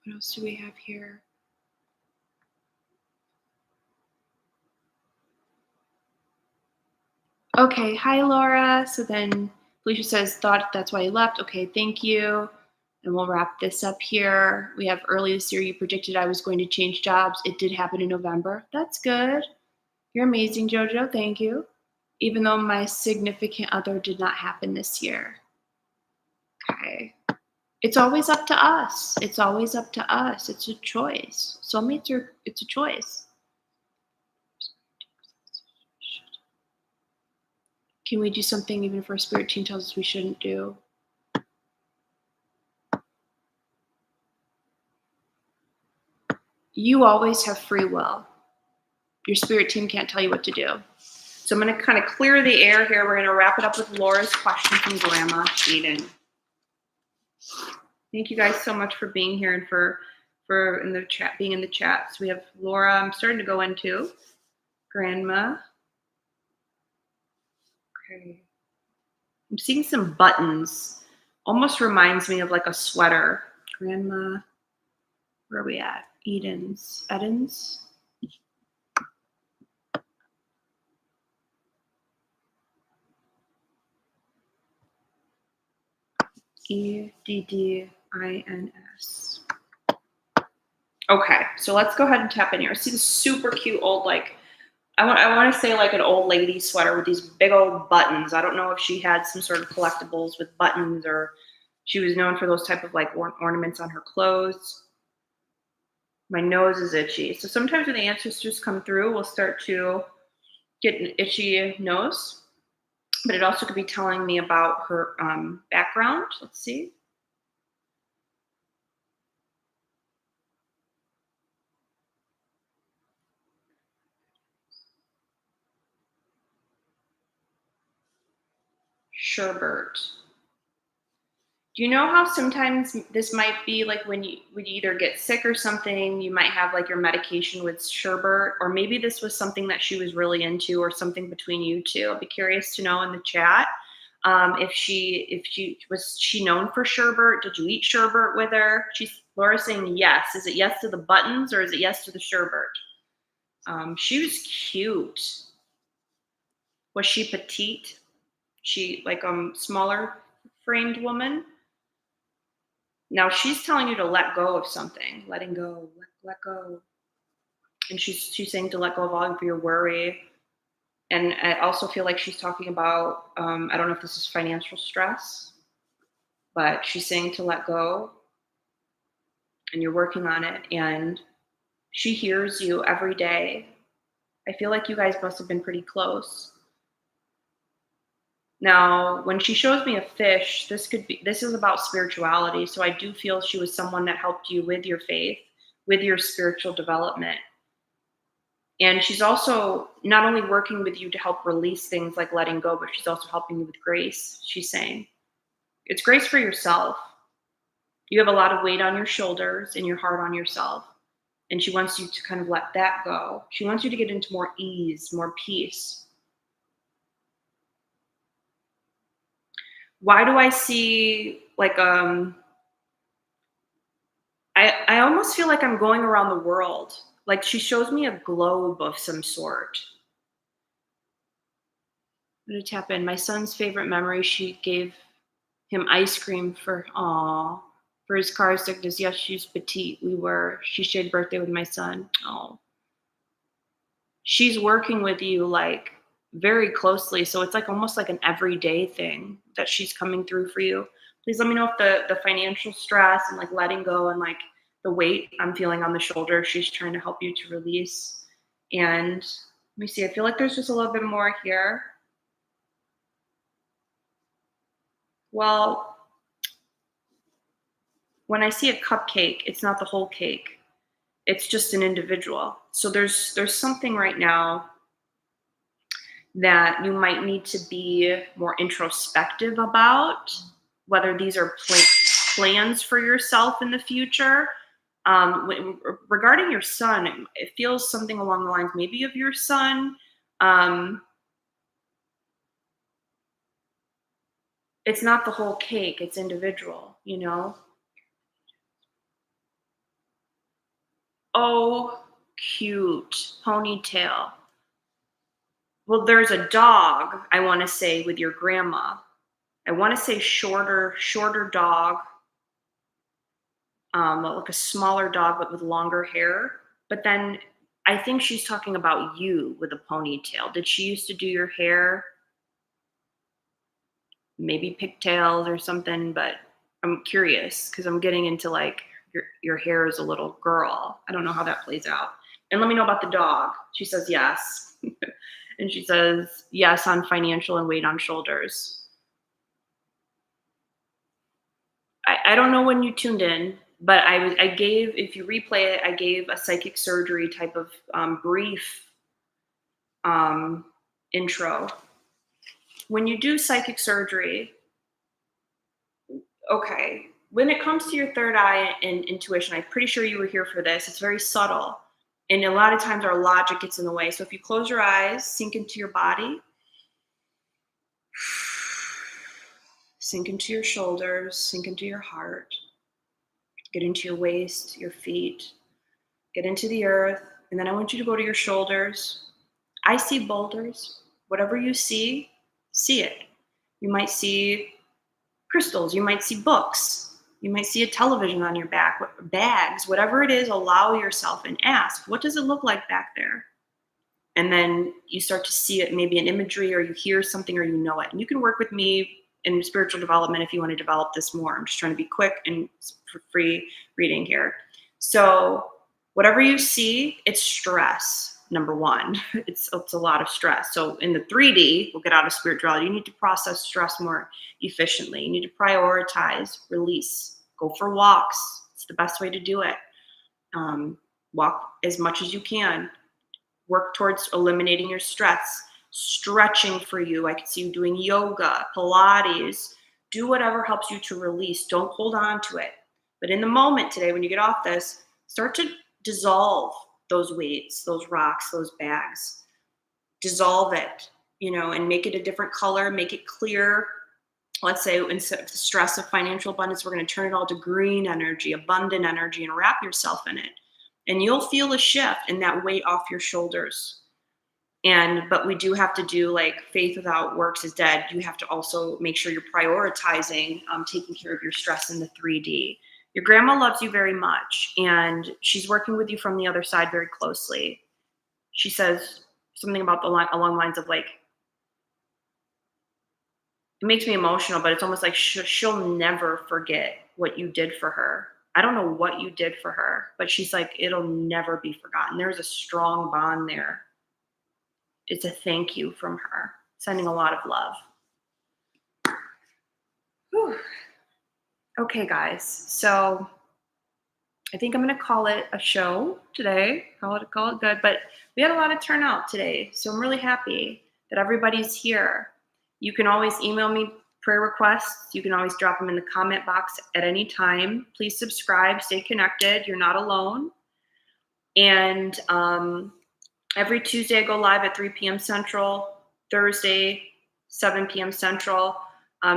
What else do we have here? Okay, hi Laura. So then Felicia says, thought that's why you left. Okay, thank you. And we'll wrap this up here. We have early this year, you predicted I was going to change jobs. It did happen in November. That's good. You're amazing, JoJo. Thank you. Even though my significant other did not happen this year. Okay. It's always up to us. It's always up to us. It's a choice. Soulmates it's a choice. Can we do something even if our spirit team tells us we shouldn't do? You always have free will. Your spirit team can't tell you what to do. So I'm going to kind of clear the air here. We're going to wrap it up with Laura's question from Grandma Eden. Thank you guys so much for being here and for in the chat, being in the chat. So we have Laura. I'm starting to go into Grandma. Okay. I'm seeing some buttons. Almost reminds me of like a sweater. Grandma. Where are we at? Edens. Eddins. Okay, so let's go ahead and tap in here. I see this super cute old, like, I want to say like an old lady sweater with these big old buttons. I don't know if she had some sort of collectibles with buttons, or she was known for those type of like ornaments on her clothes. My nose is itchy. So sometimes when the ancestors come through, we'll start to get an itchy nose. But it also could be telling me about her background. Let's see. Sherbert. Do you know how sometimes this might be like when you either get sick or something, you might have like your medication with sherbet, or maybe this was something that she was really into, or something between you two. I'll be curious to know in the chat if she was known for sherbet. Did you eat sherbet with her? Laura's saying yes. Is it yes to the buttons, or is it yes to the sherbet? She was cute. Was she petite? She like smaller framed woman? Now she's telling you to let go of something, letting go, let go. And she's saying to let go of all of your worry. And I also feel like she's talking about, I don't know if this is financial stress, but she's saying to let go, and you're working on it. And she hears you every day. I feel like you guys must have been pretty close. Now, when she shows me a fish, this is about spirituality. So I do feel she was someone that helped you with your faith, with your spiritual development. And she's also not only working with you to help release things like letting go, but she's also helping you with grace. She's saying it's grace for yourself. You have a lot of weight on your shoulders and your heart on yourself. And she wants you to kind of let that go. She wants you to get into more ease, more peace. Why do I see like I almost feel like I'm going around the world. Like she shows me a globe of some sort. I'm gonna tap in. My son's favorite memory, she gave him ice cream for his car sickness. Yes, she's petite. She shared birthday with my son. Oh. She's working with you like very closely. So it's like almost like an everyday thing that she's coming through for you. Please let me know if the financial stress and like letting go and like the weight I'm feeling on the shoulder, she's trying to help you to release. And let me see, I feel like there's just a little bit more here. Well, when I see a cupcake, it's not the whole cake. It's just an individual. So there's something right now that you might need to be more introspective about, whether these are plans for yourself in the future. Regarding your son, it feels something along the lines maybe of your son. It's not the whole cake, it's individual, you know? Oh, cute ponytail. Well, there's a dog, I want to say, with your grandma. I want to say shorter dog, like a smaller dog, but with longer hair. But then I think she's talking about you with a ponytail. Did she used to do your hair? Maybe pigtails or something, but I'm curious because I'm getting into like your hair as a little girl. I don't know how that plays out. And let me know about the dog. She says yes. And she says yes on financial and weight on shoulders. I don't know when you tuned in, but I gave, if you replay it, I gave a psychic surgery type of brief um, intro. When you do psychic surgery, okay, when it comes to your third eye and intuition, I'm pretty sure you were here for this. It's very subtle. And a lot of times our logic gets in the way. So if you close your eyes, sink into your body, sink into your shoulders, sink into your heart, get into your waist, your feet, get into the earth. And then I want you to go to your shoulders. I see boulders. Whatever you see it. You might see crystals. You might see books. You might see a television on your back, bags, whatever it is, allow yourself and ask, what does it look like back there? And then you start to see it, maybe an imagery, or you hear something, or you know it. And you can work with me in spiritual development if you want to develop this more. I'm just trying to be quick and for free reading here. So whatever you see, it's stress. Number one, it's a lot of stress. So in the 3D, we'll get out of spirituality. You need to process stress more efficiently. You need to prioritize, release, go for walks. It's the best way to do it. Walk as much as you can. Work towards eliminating your stress, stretching for you. I can see you doing yoga, Pilates. Do whatever helps you to release. Don't hold on to it. But in the moment today, when you get off this, start to dissolve those weights, those rocks, those bags. Dissolve it, and make it a different color, make it clear. Let's say instead of the stress of financial abundance, we're going to turn it all to green energy, abundant energy, and wrap yourself in it. And you'll feel a shift in that weight off your shoulders. But we do have to do, like, faith without works is dead. You have to also make sure you're prioritizing taking care of your stress in the 3D. Your grandma loves you very much, and she's working with you from the other side very closely. She says something about along lines of like, it makes me emotional, but it's almost like she'll never forget what you did for her. I don't know what you did for her, but she's like, it'll never be forgotten. There's a strong bond there. It's a thank you from her, sending a lot of love. Whew. Okay, guys. So I think I'm gonna call it a show today. Call it good. But we had a lot of turnout today, so I'm really happy that everybody's here. You can always email me prayer requests. You can always drop them in the comment box at any time. Please subscribe. Stay connected. You're not alone. And every Tuesday, I go live at 3 p.m. Central. Thursday, 7 p.m. Central.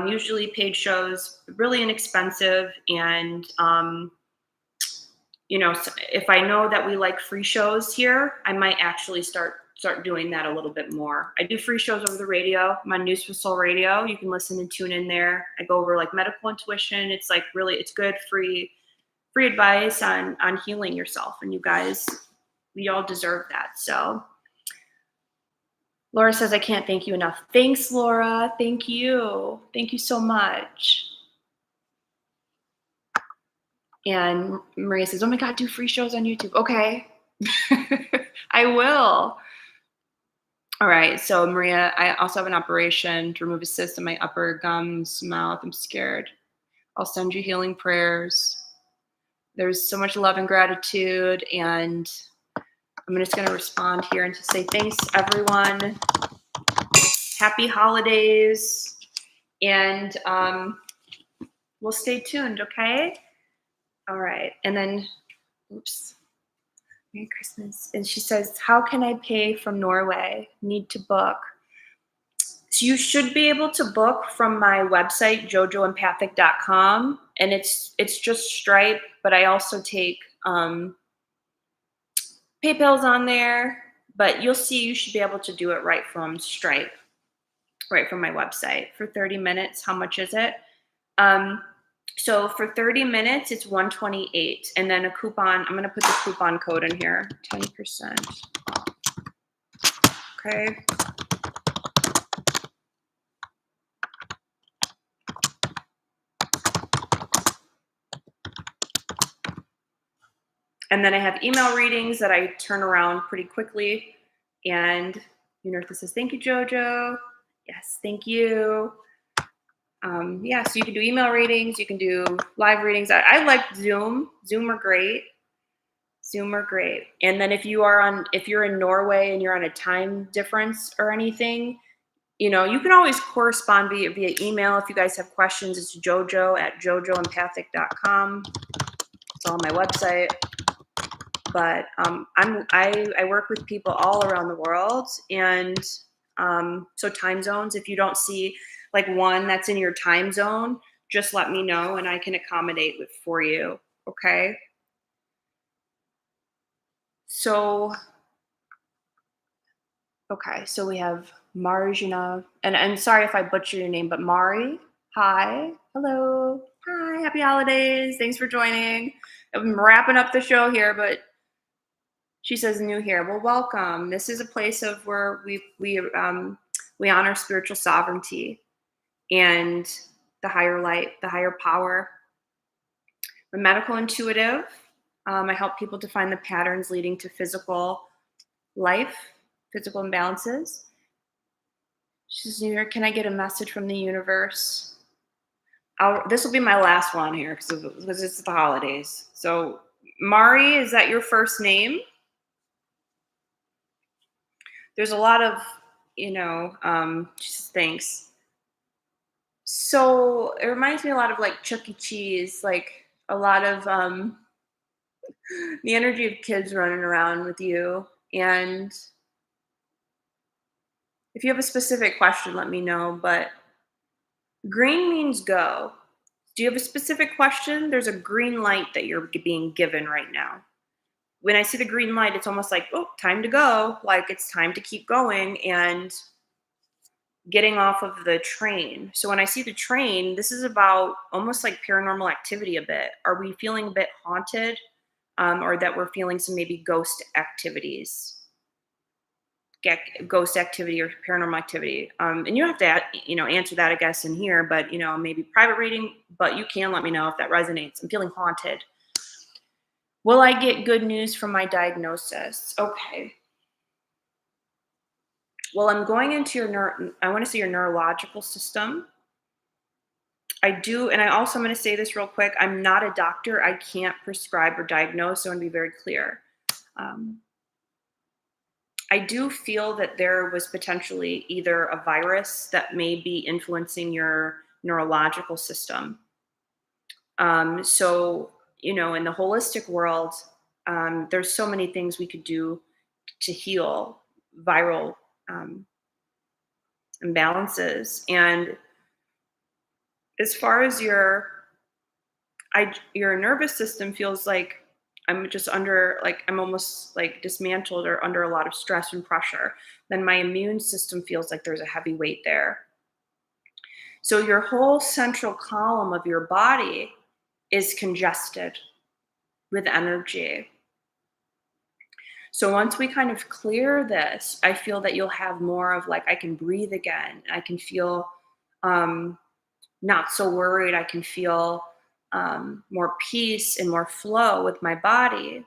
Usually paid shows, really inexpensive, and if I know that we like free shows here, I might actually start doing that a little bit more. I do free shows over the radio. I'm on News for Soul Radio. You can listen and tune in there. I go over like medical intuition. It's like really, it's good free advice on healing yourself. And you guys, we all deserve that. So Laura says, I can't thank you enough. Thanks, Laura. Thank you. Thank you so much. And Maria says, oh my God, do free shows on YouTube. Okay. I will. All right. So Maria, I also have an operation to remove a cyst in my upper gums, mouth. I'm scared. I'll send you healing prayers. There's so much love and gratitude. And I'm just going to respond here and to say thanks, everyone. Happy holidays. And we'll stay tuned, okay? All right. And then, oops. Merry Christmas. And she says, how can I pay from Norway? Need to book. So you should be able to book from my website, jojoempathic.com. And it's just Stripe, but I also take PayPal's on there. But you'll see you should be able to do it right from Stripe, right from my website. For 30 minutes, how much is it? So for 30 minutes, it's $128. And then a coupon, I'm going to put the coupon code in here, 10% off. Okay. And then I have email readings that I turn around pretty quickly. And Unirtha says, thank you, Jojo. Yes, thank you. Yeah, so you can do email readings. You can do live readings. I like Zoom. Zoom are great. And then if you're in Norway and you're on a time difference or anything, you can always correspond via email. If you guys have questions, it's jojo@jojoempathic.com. It's on my website. But I work with people all around the world, and so time zones. If you don't see like one that's in your time zone, just let me know and I can accommodate it for you. Okay. So we have Marjana, and sorry if I butcher your name, but Mari, hi, hello, hi, happy holidays, thanks for joining. I'm wrapping up the show here, but she says new here. Well, welcome. This is a place of where we honor spiritual sovereignty and the higher light, the higher power. I'm medical intuitive. I help people to find the patterns leading to physical life, physical imbalances. She says, can I get a message from the universe? This will be my last one here because it's the holidays. So, Mari, is that your first name? There's a lot of, she says, thanks. So it reminds me a lot of like Chuck E. Cheese, like a lot of the energy of kids running around with you. And if you have a specific question, let me know. But green means go. Do you have a specific question? There's a green light that you're being given right now. When I see the green light, it's almost like, oh, time to go. Like it's time to keep going and getting off of the train. So when I see the train, this is about almost like paranormal activity a bit. Are we feeling a bit haunted? Or that we're feeling some maybe ghost activities? Ghost activity or paranormal activity. And you have to, answer that, I guess, in here, but, maybe private reading, but you can let me know if that resonates. I'm feeling haunted. Will I get good news from my diagnosis? Okay. Well, I'm going into I want to see your neurological system. I do, and I also, I'm going to say this real quick. I'm not a doctor. I can't prescribe or diagnose. So I want to be very clear. Um, I do feel that there was potentially either a virus that may be influencing your neurological system. So, in the holistic world, there's so many things we could do to heal viral um, imbalances. And as far as your nervous system feels like I'm just under, like, I'm almost like dismantled or under a lot of stress and pressure. Then my immune system feels like there's a heavy weight there. So your whole central column of your body is congested with energy. So once we kind of clear this, I feel that you'll have more of like, I can breathe again. I can feel um, not so worried. I can feel more peace and more flow with my body.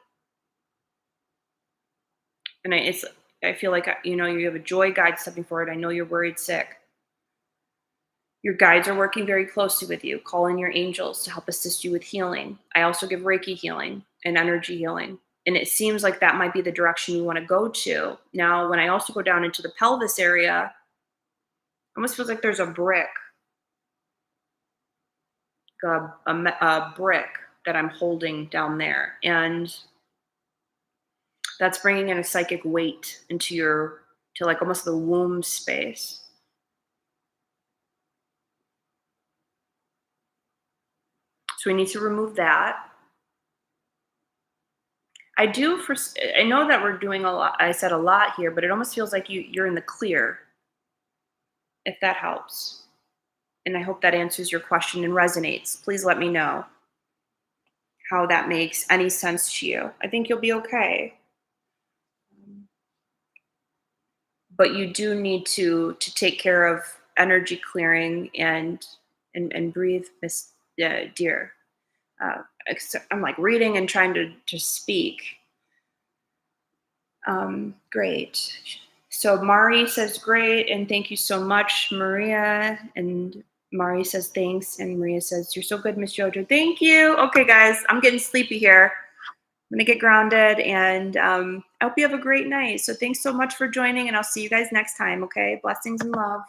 And I feel like, you have a joy guide stepping forward. I know you're worried sick. Your guides are working very closely with you. Call in your angels to help assist you with healing. I also give Reiki healing and energy healing. And it seems like that might be the direction you want to go to. Now, when I also go down into the pelvis area, it almost feels like there's a brick, a brick that I'm holding down there. And that's bringing in a psychic weight to like almost the womb space. So we need to remove that. I know that we're doing a lot. I said a lot here, but it almost feels like you're in the clear, if that helps. And I hope that answers your question and resonates. Please let me know how that makes any sense to you. I think you'll be okay. But you do need to take care of energy clearing and breathe, Miss Dear. I'm like reading and trying to speak. Great. So Mari says great, and thank you so much, Maria. And Mari says thanks, and Maria says you're so good, Miss Jojo. Thank you. Okay, guys, I'm getting sleepy here. I'm gonna get grounded, and I hope you have a great night. So thanks so much for joining, and I'll see you guys next time. Okay, blessings and love.